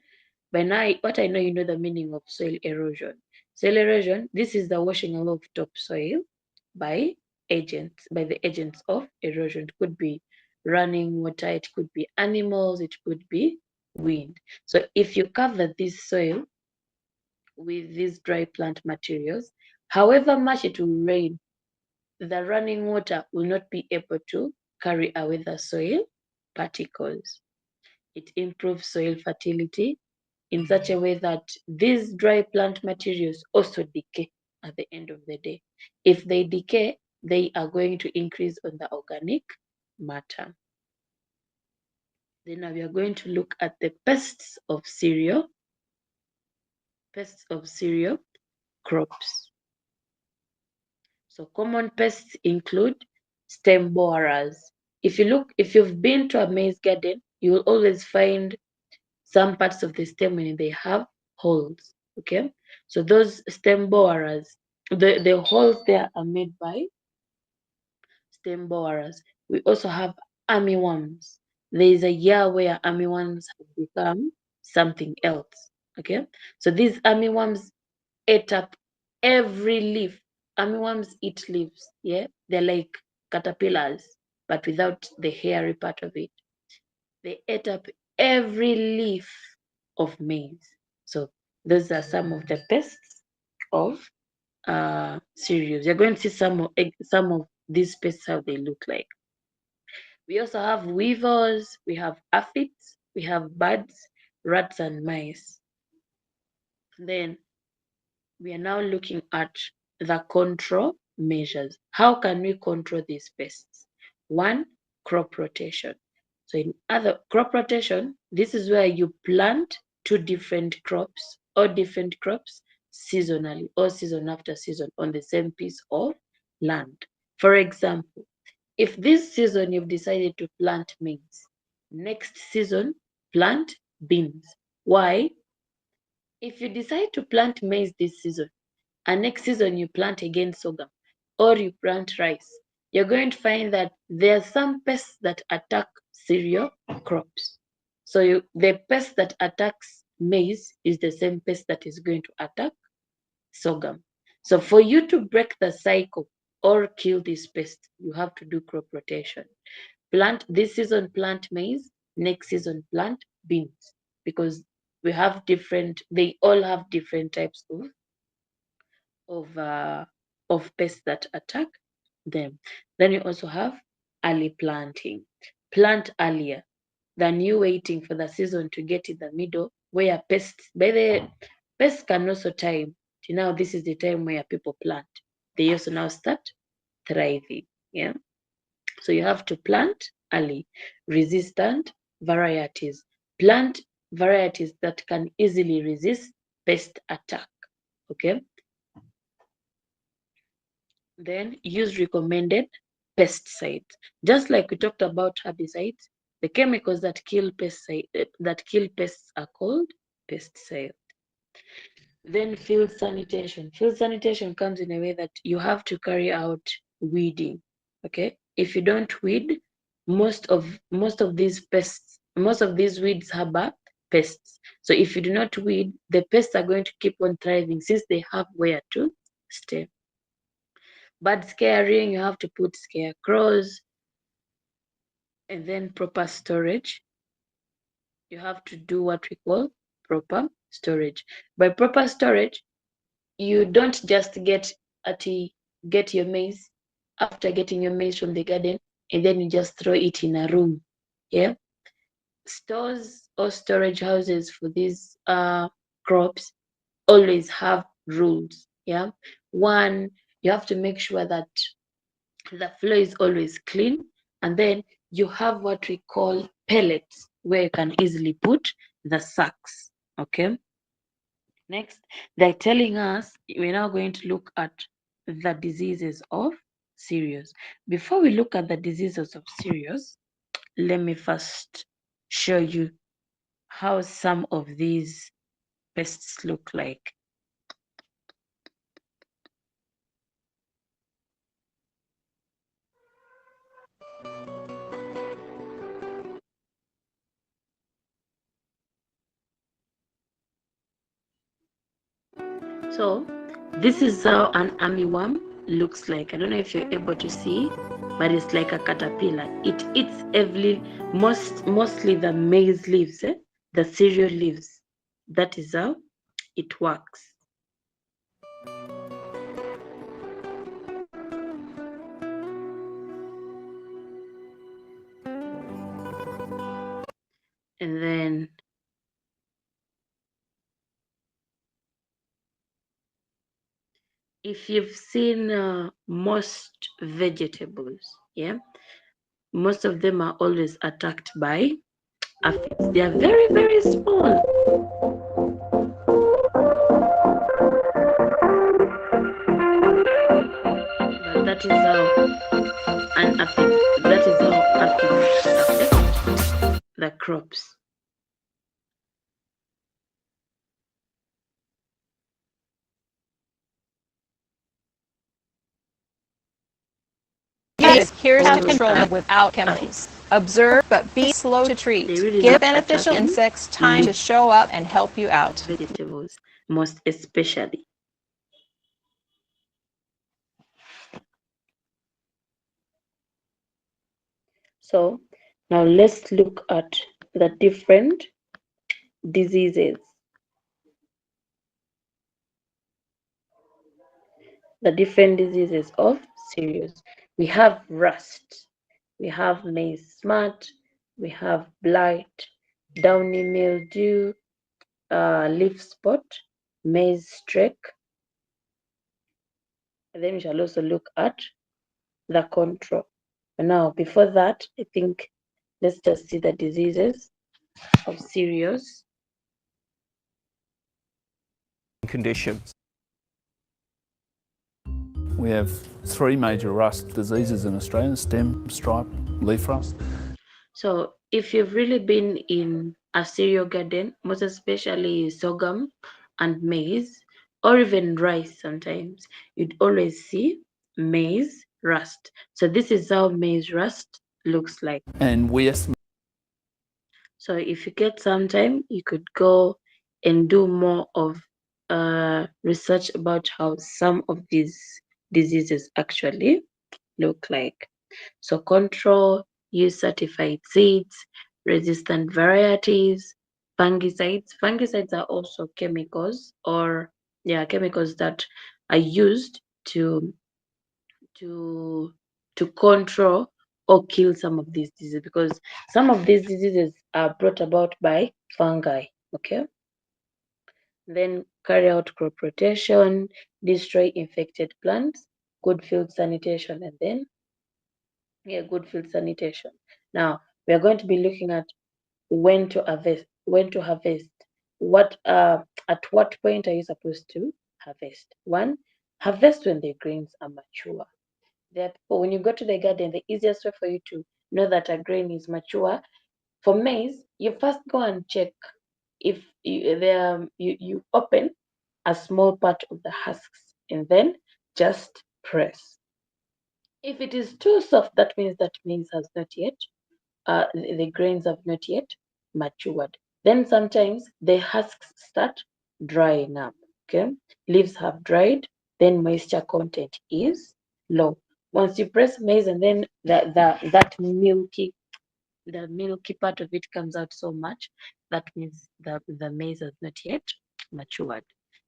By now, what I know, you know the meaning of soil erosion. Soil erosion, this is the washing away of topsoil by the agents of erosion. It could be running water, it could be animals, it could be wind. So if you cover this soil with these dry plant materials, however much it will rain, the running water will not be able to carry away the soil particles. It improves soil fertility in such a way that these dry plant materials also decay at the end of the day. If they decay, they are going to increase on the organic matter. Then now we are going to look at the pests of cereal crops. So common pests include stem borers. If you've been to a maize garden, you will always find some parts of the stem when they have holes. Okay, so those stem borers, the holes there are made by stem borers. We also have armyworms. There is a year where armyworms have become something else. Okay, so these armyworms ate up every leaf. Armyworms eat leaves. Yeah, they're like caterpillars, but without the hairy part of it. They ate up every leaf of maize. So those are some of the pests of cereals. You're going to see some of these pests, how they look like. We also have weevils, we have aphids, we have birds, rats, and mice. Then we are now looking at the control measures. How can we control these pests? One, crop rotation. So in other crop rotation, this is where you plant two different crops or different crops seasonally or season after season on the same piece of land. For example, if this season you've decided to plant maize, next season plant beans. Why? If you decide to plant maize this season, and next season you plant again sorghum or you plant rice, you're going to find that there are some pests that attack cereal crops. So the pest that attacks maize is the same pest that is going to attack sorghum. So for you to break the cycle or kill this pest, you have to do crop rotation. Plant this season, plant maize, next season plant beans, because they all have different types of uh, of pests that attack them. Then you also have early planting. Plant earlier than you waiting for the season to get in the middle, where pests can also time. Now this is the time where people plant. They also now start thriving. Yeah. So you have to plant early. Resistant varieties. Plant varieties that can easily resist pest attack. Okay. Then use recommended pesticides. Just like we talked about herbicides, the chemicals that kill pests are called pesticides. Then field sanitation. Field sanitation comes in a way that you have to carry out weeding. Okay, if you don't weed, most of these weeds harbor pests. So if you do not weed, the pests are going to keep on thriving since they have where to stay. bird scaring, you have to put scarecrows, and then proper storage. You have to do what we call proper storage. By proper storage, you don't just get your maize after getting your maize from the garden and then you just throw it in a room. Yeah, stores or storage houses for these crops always have rules. Yeah, one, you have to make sure that the floor is always clean, and then you have what we call pellets where you can easily put the sacks. Okay, next they're telling us we're now going to look at the diseases of cereals. Before we look at the diseases of cereals, let me first show you how some of these pests look like. So this is how an armyworm looks like. I don't know if you're able to see, but it's like a caterpillar. It eats mostly the maize leaves, the cereal leaves. That is how it works. And then if you've seen most vegetables, yeah, most of them are always attacked by aphids. They are very, very small. But that is how aphids affect the crops. Here's how to control them without chemicals. Observe, but be slow to treat. Really Give beneficial insects time to show up and help you out. Vegetables, most especially. So now let's look at the different diseases. The different diseases of cereals. We have rust, we have maize smut, we have blight, downy mildew, leaf spot, maize streak. And then we shall also look at the control. But now, before that, I think let's just see the diseases of cereals. Conditions. We have 3 major rust diseases in Australia: stem, stripe, leaf rust. So if you've really been in a cereal garden, most especially sorghum and maize, or even rice sometimes, you'd always see maize rust. So this is how maize rust looks like. And we estimate. So if you get some time, you could go and do more of research about how some of these diseases actually look like. So control, use certified seeds, resistant varieties, fungicides. Fungicides are also chemicals chemicals that are used to control or kill some of these diseases, because some of these diseases are brought about by fungi. Okay, then carry out crop rotation, destroy infected plants, good field sanitation, and then good field sanitation. Now we are going to be looking at when to harvest. What at what point are you supposed to harvest? One, harvest when the grains are mature. Therefore, when you go to the garden, the easiest way for you to know that a grain is mature, for maize, you first go and check if you open a small part of the husks and then just press. If it is too soft, that means that maize has not yet, the grains have not yet matured. Then sometimes the husks start drying up. Okay, leaves have dried, then moisture content is low. Once you press maize, and then that milky part of it comes out so much, that means the maize has not yet matured.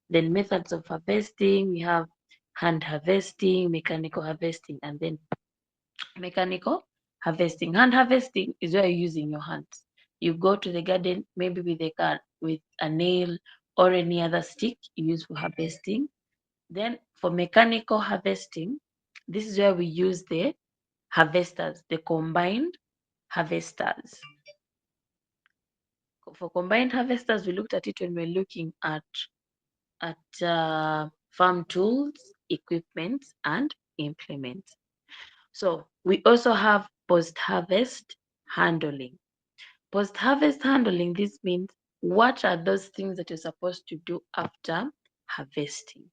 Then methods of harvesting, we have hand harvesting, mechanical harvesting, and then mechanical harvesting. Hand harvesting is where you're using your hands. You go to the garden, maybe with a nail or any other stick you use for harvesting. Then for mechanical harvesting, this is where we use the harvesters, the combined harvesters. For combined harvesters, we looked at it when we were looking at farm tools, equipment, and implements. So we also have post-harvest handling. Post-harvest handling, this means what are those things that you're supposed to do after harvesting?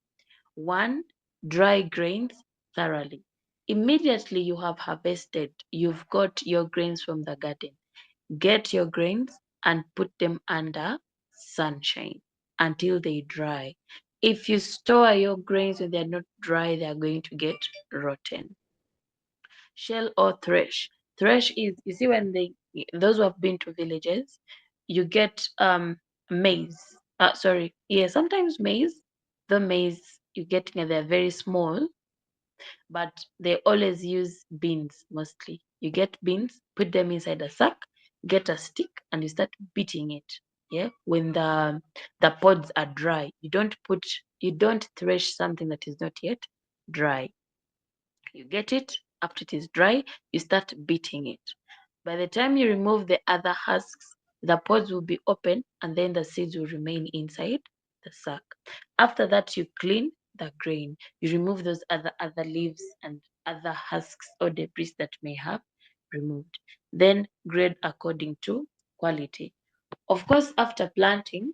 One, dry grains thoroughly. Immediately you have harvested, you've got your grains from the garden. Get your grains and put them under sunshine until they dry. If you store your grains when they're not dry, they are going to get rotten. Shell or thresh. Thresh is, you see, when those who have been to villages, you get maize. Sometimes maize. The maize you get when they're very small, but they always use beans mostly. You get beans, put them inside a sack, get a stick, and you start beating it. Yeah, when the pods are dry, you don't thresh something that is not yet dry. You get it, after it is dry, you start beating it. By the time you remove the other husks, the pods will be open and then the seeds will remain inside the sack. After that, you clean the grain. You remove those other leaves and other husks or debris that may have removed. Then grade according to quality. Of course, after planting,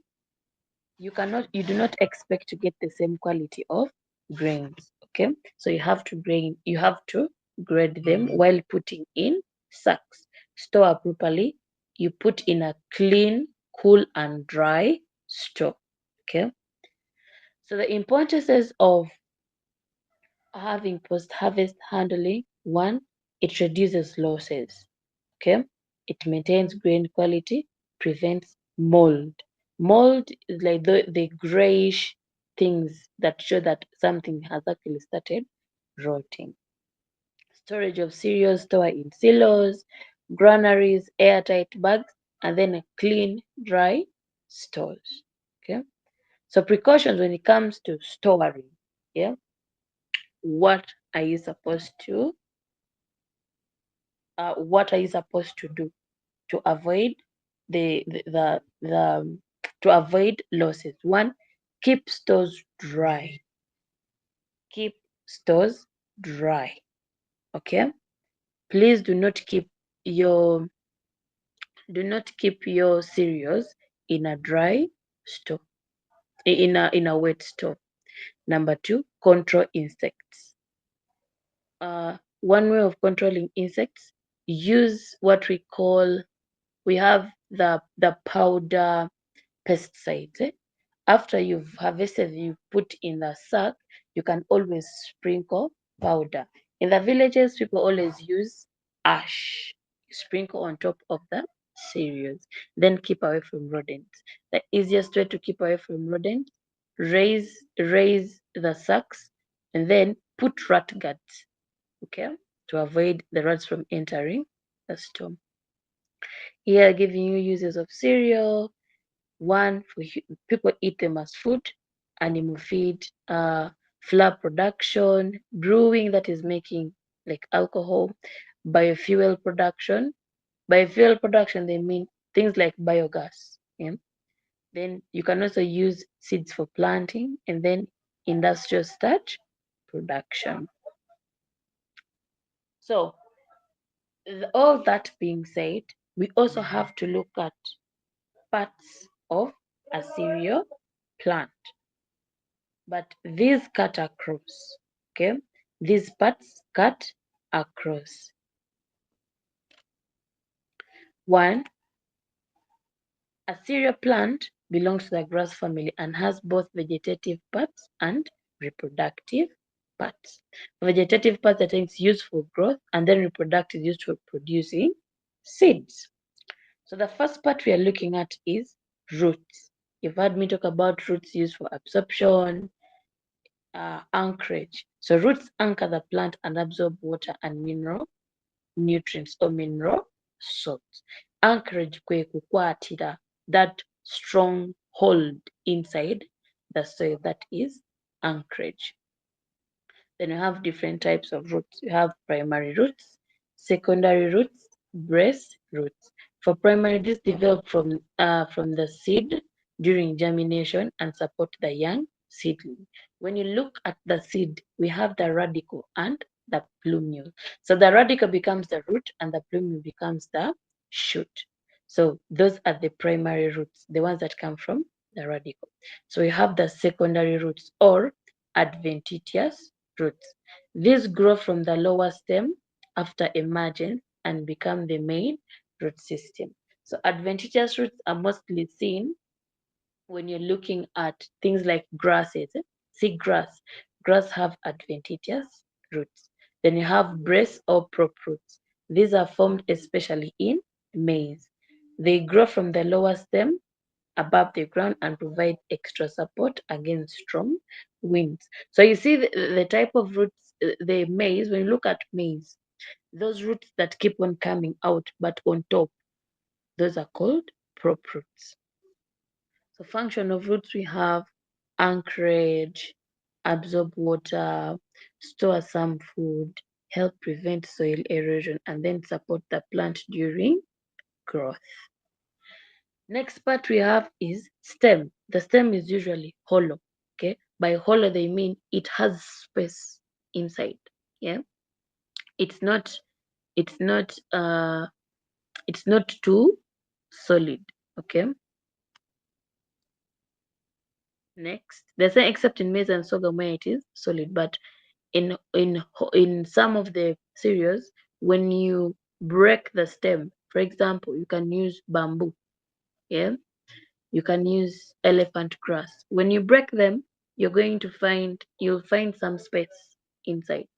you do not expect to get the same quality of grains. Okay, so you have to grade them while putting in sacks. Store properly. You put in a clean, cool, and dry store. Okay, so the importances of having post-harvest handling: one, it reduces losses. Okay, it maintains grain quality, prevents mold. Mold is like the grayish things that show that something has actually started rotting. Storage of cereals: store in silos, granaries, airtight bags, and then a clean, dry stores. Okay, so precautions when it comes to storing. Yeah, what are you supposed to do to avoid the to avoid losses? One, keep stores dry. Keep stores dry. Okay, please your do not keep your cereals in a dry store, in a wet store. Number two, control insects. One way of controlling insects: use what we have the powder pesticides. After you've harvested, you put in the sack, you can always sprinkle powder. In the villages, people always use ash. Sprinkle on top of the cereals. Then keep away from rodents. The easiest way to keep away from rodents: raise the sacks and then put rat guards. Okay, to avoid the rats from entering the store. Here, giving you uses of cereal. One, people eat them as food, animal feed, flour production, brewing, that is making like alcohol, biofuel production. Biofuel production, they mean things like biogas. Yeah? Then you can also use seeds for planting, and then industrial starch production. So all that being said, we also have to look at parts of a cereal plant. But these cut across. Okay, these parts cut across. One, a cereal plant belongs to the grass family and has both vegetative parts and reproductive parts. Vegetative parts are things used for growth, and then reproductive used for producing seeds. So the first part we are looking at is roots. You've heard me talk about roots used for absorption, anchorage. So roots anchor the plant and absorb water and mineral nutrients or mineral salts. Anchorage kwe kukwatira, that strong hold inside the soil, that is anchorage. Then you have different types of roots. You have primary roots, secondary roots, brace roots. For primary, these develop from the seed during germination and support the young seedling. When you look at the seed, we have the radicle and the plumule. So the radicle becomes the root and the plumule becomes the shoot. So those are the primary roots, the ones that come from the radicle. So we have the secondary roots or adventitious roots. These grow from the lower stem after emergence and become the main root system. So adventitious roots are mostly seen when you're looking at things like grasses. See grass. Grass have adventitious roots. Then you have brace or prop roots. These are formed especially in maize. They grow from the lower stem above the ground and provide extra support against strong winds. So you see the type of roots, the maize, when you look at maize, those roots that keep on coming out but on top, those are called prop roots. So function of roots, we have anchorage, absorb water, store some food, help prevent soil erosion, and then support the plant during growth. Next part we have is stem. The stem is usually hollow. Okay, by hollow they mean it has space inside. Yeah, it's not it's not uh it's not too solid. Okay. Next, the same except in maize and sorghum where it is solid, but in some of the cereals, when you break the stem, for example, you can use bamboo. Yeah, you can use elephant grass. When you break them, you'll find some space inside.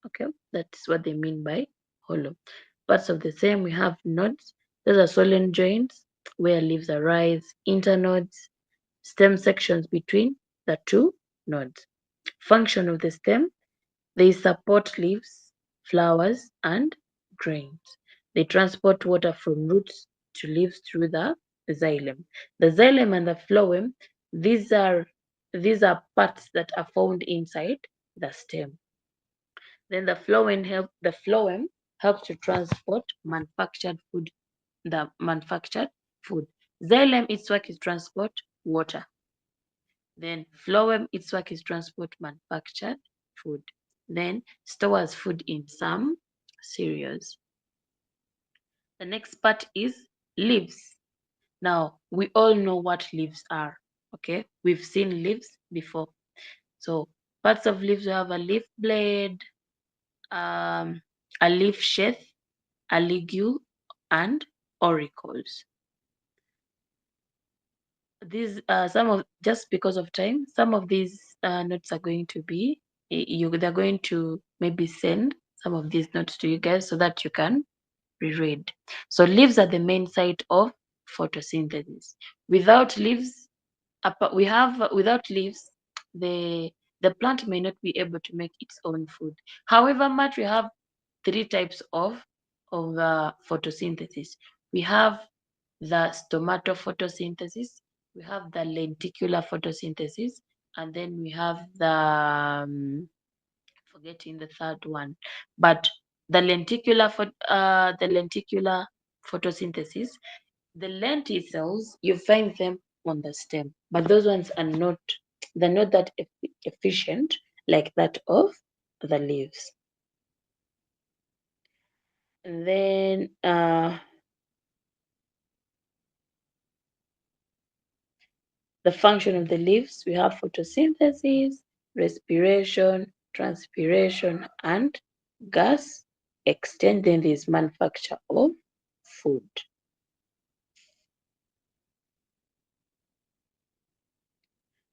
Okay, that's what they mean by hollow. Parts of the same, we have nodes. Those are swollen joints where leaves arise, internodes, stem sections between the two nodes. Function of the stem, they support leaves, flowers, and grains. They transport water from roots to leaves through the xylem. The xylem and the phloem, these are parts that are found inside the stem. Then the phloem helps to transport the manufactured food. Xylem, its work is transport water. Then phloem, its work is transport manufactured food. Then stores food in some cereals. The next part is leaves. Now, we all know what leaves are, okay? We've seen leaves before. So parts of leaves, we have a leaf blade, a leaf sheath, a ligule, and auricles. These some of, just because of time, some of these notes are going to be they're going to maybe send some of these notes to you guys so that you can reread. So leaves are the main site of photosynthesis. Without leaves, without leaves, the plant may not be able to make its own food. However much we have three types of photosynthesis. We have the stomatophotosynthesis, we have the lenticular photosynthesis, and then we have the forgetting the third one. But the lenticular photosynthesis, the lenticels, you find them on the stem, but those ones are not, they're not that efficient like that of the leaves. And then the function of the leaves, we have photosynthesis, respiration, transpiration, and gas exchange. Then there is manufacture of food.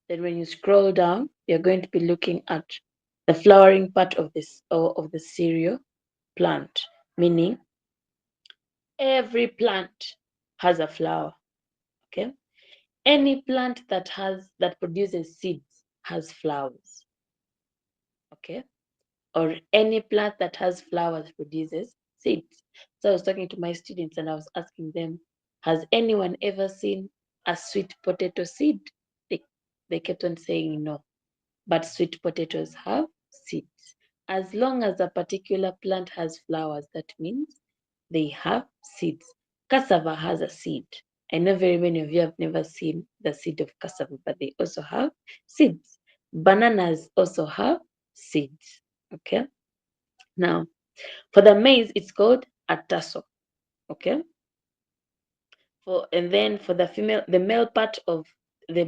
Then when you scroll down, you're going to be looking at the flowering part of the cereal plant, meaning every plant has a flower. Okay, any plant that produces seeds has flowers. Okay, or any plant that has flowers produces seeds. So I was talking to my students and I was asking them, has anyone ever seen a sweet potato seed? They kept on saying no, but sweet potatoes have seeds. As long as a particular plant has flowers, that means they have seeds. Cassava has a seed. I know very many of you have never seen the seed of cassava, but they also have seeds. Bananas also have seeds. Okay. Now, for the maize, it's called a tassel. Okay. And then for the male part of the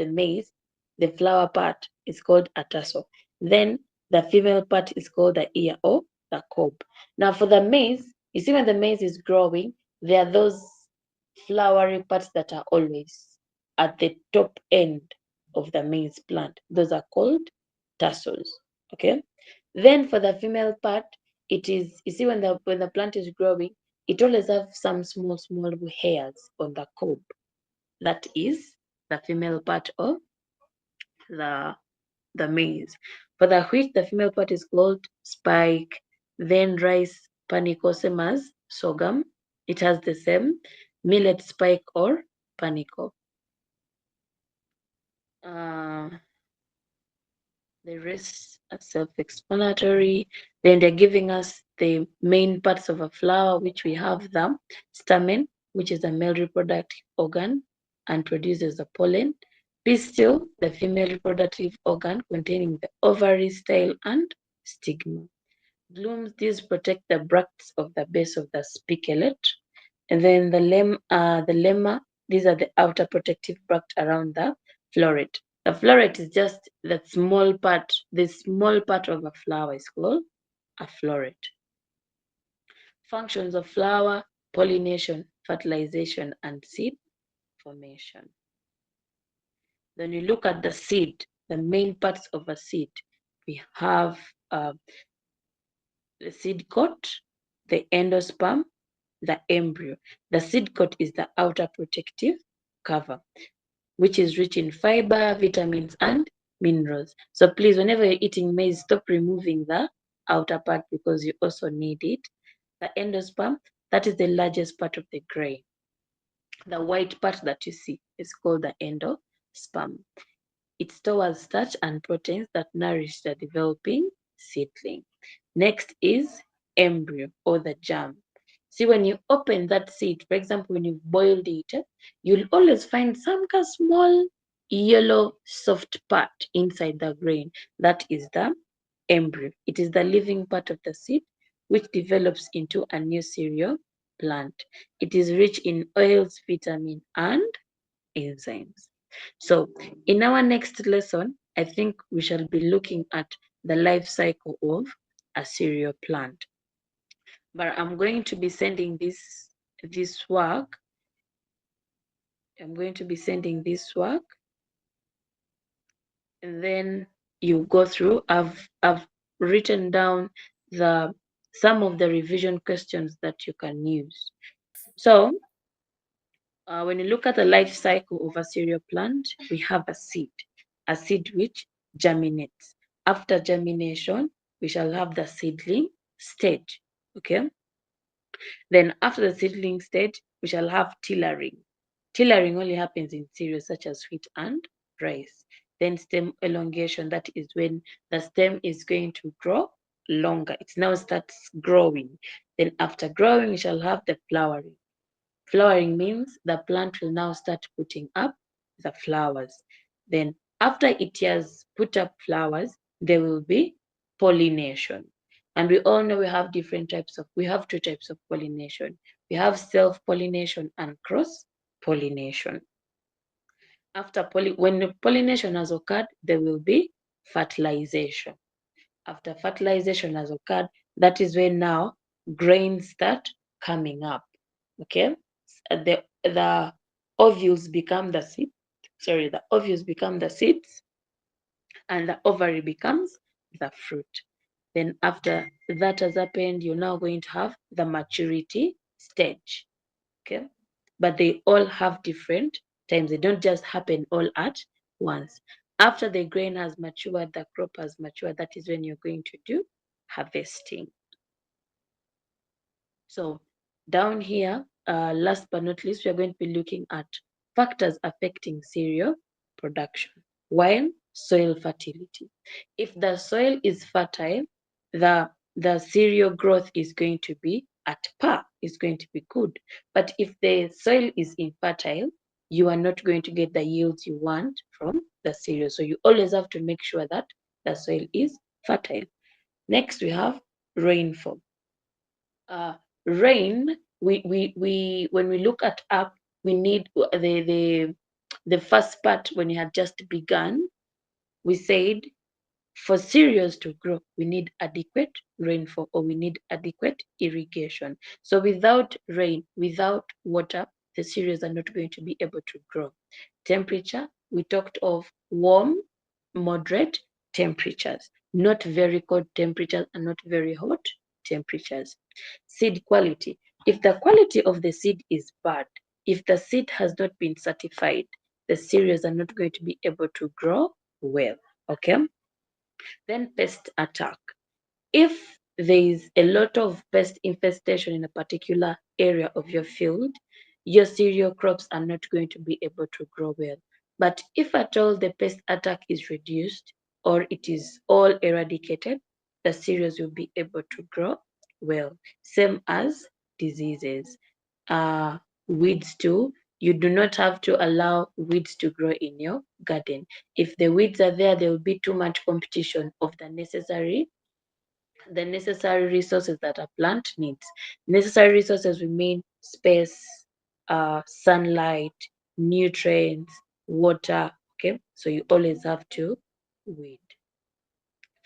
maize, the flower part is called a tassel. Then the female part is called the ear or the cob. Now for the maize, you see when the maize is growing, there are those flowery parts that are always at the top end of the maize plant. Those are called tassels. Okay. Then for the female part, it is, you see when the plant is growing, it always have some small hairs on the cob. That is the female part of the maize. For the wheat, the female part is called spike. Then rice, panicle, same as sorghum. It has the same millet, spike, or panicle. The rest are self-explanatory. Then they're giving us the main parts of a flower, which we have the stamen, which is a male reproductive organ and produces the pollen. Pistil, the female reproductive organ containing the ovary, style, and stigma. Glooms, these protect the bracts of the base of the spiculet. And then the lemma, these are the outer protective bract around the floret. The floret is just the small part of a flower is called a floret. Functions of flower: pollination, fertilization, and seed formation. Then you look at the seed, the main parts of a seed. We have the seed coat, the endosperm, the embryo. The seed coat is the outer protective cover, which is rich in fiber, vitamins, and minerals. So please, whenever you're eating maize, stop removing the outer part because you also need it. The endosperm, that is the largest part of the grain. The white part that you see is called the endosperm. It stores starch and proteins that nourish the developing seedling. Next is embryo or the germ. See, when you open that seed, for example, when you've boiled it, you'll always find some kind of small yellow soft part inside the grain. That is the embryo. It is the living part of the seed which develops into a new cereal plant. It is rich in oils, vitamin, and enzymes. So in our next lesson, I think we shall be looking at the life cycle of a cereal plant. But I'm going to be sending this work. I'm going to be sending this work, and then you go through. I've written down some of the revision questions that you can use. So when you look at the life cycle of a cereal plant, we have a seed which germinates. After germination, we shall have the seedling stage. Okay. Then after the seedling stage, we shall have tillering. Tillering only happens in cereals such as wheat and rice. Then stem elongation, that is when the stem is going to grow longer. It now starts growing. Then after growing, we shall have the flowering. Flowering means the plant will now start putting up the flowers. Then after it has put up flowers, there will be pollination. And we all know we have two types of pollination. We have self-pollination and cross-pollination. When the pollination has occurred, there will be fertilization. After fertilization has occurred, that is when now grains start coming up. Okay, the ovules become the seed. The ovules become the seeds, and the ovary becomes the fruit. Then after that has happened, you're now going to have the maturity stage. Okay, but they all have different times. They don't just happen all at once. After the grain has matured, the crop has matured, that is when you're going to do harvesting. So down here, last but not least, we are going to be looking at factors affecting cereal production. One, soil fertility. If the soil is fertile, the cereal growth is going to be at par, is going to be good. But if the soil is infertile, you are not going to get the yields you want from the cereal. So you always have to make sure that the soil is fertile. Next, we have rainfall. Rain, we when we look at up, we need the first part. When it had just begun, we said for cereals to grow, we need adequate rainfall, or we need adequate irrigation. So without rain, without water, the cereals are not going to be able to grow. Temperature, we talked of warm, moderate temperatures, not very cold temperatures and not very hot temperatures. Seed quality. If the quality of the seed is bad, if the seed has not been certified, the cereals are not going to be able to grow well. Okay. Then pest attack. If there is a lot of pest infestation in a particular area of your field, your cereal crops are not going to be able to grow well. But if at all the pest attack is reduced or it is all eradicated, the cereals will be able to grow well. Same as diseases. Weeds too. You do not have to allow weeds to grow in your garden. If the weeds are there, there will be too much competition of the necessary resources that a plant needs. Necessary resources we mean space, sunlight, nutrients, water. Okay, so you always have to weed.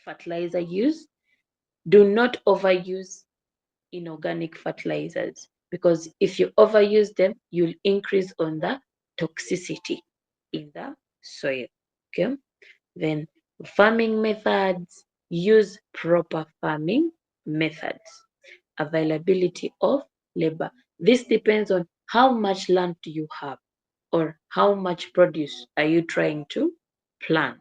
Fertilizer use. Do not overuse inorganic fertilizers, because if you overuse them, you'll increase on the toxicity in the soil. Okay, then farming methods. Use proper farming methods. Availability of labor. This depends on how much land do you have, or how much produce are you trying to plant.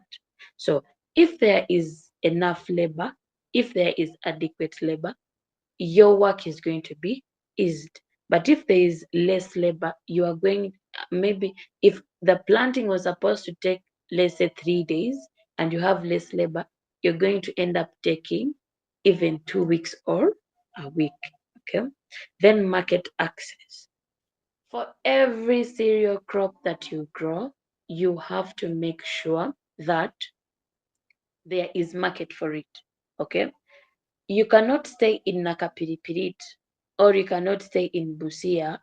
So if there is enough labor, if there is adequate labor, your work is going to be eased. But if there is less labor, you are going, maybe if the planting was supposed to take, let's say, 3 days, and you have less labor, you're going to end up taking even 2 weeks or a week. Okay. Then market access. For every cereal crop that you grow, you have to make sure that there is market for it. Okay. You cannot stay in Nakapiripirit, or you cannot stay in Busia,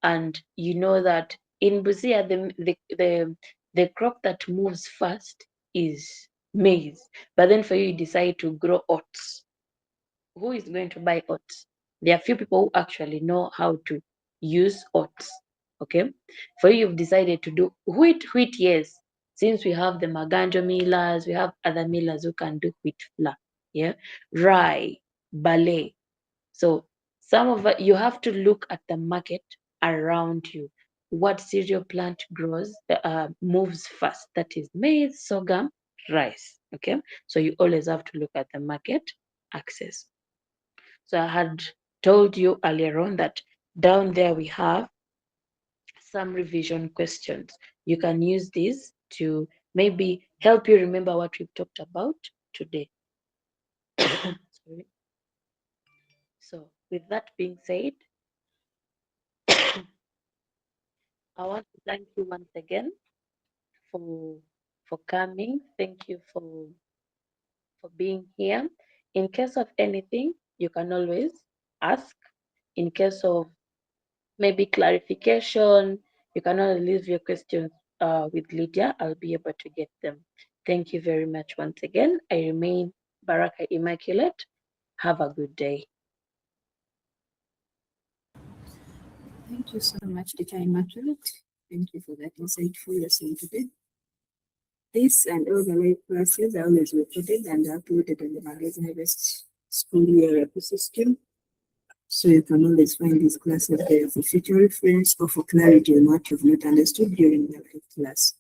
and you know that in Busia the crop that moves fast is maize, but then for you, you decide to grow oats. Who is going to buy oats? There are few people who actually know how to use oats. Okay, for you, you've decided to do wheat. Wheat, yes, since we have the Maganjo millers, we have other millers who can do wheat flour. Yeah, rye, barley. So some of it, you have to look at the market around you. What cereal plant grows, moves fast? That is maize, sorghum, rice. Okay, so you always have to look at the market access. So I had told you earlier on that down there we have some revision questions. You can use these to maybe help you remember what we've talked about today. Sorry. So with that being said, I want to thank you once again for coming. Thank you for being here. In case of anything, you can always ask. In case of maybe clarification, you can always leave your questions with Lydia. I'll be able to get them. Thank you very much once again. I remain Baraka Immaculate. Have a good day. Thank you so much, Teacher Immaculate. Thank you for that insightful lesson today. This and all the live classes are always recorded and uploaded on the Magezi Harvest School Year ecosystem. So you can always find these classes there for future reference or for clarity on what you've not understood during the live class.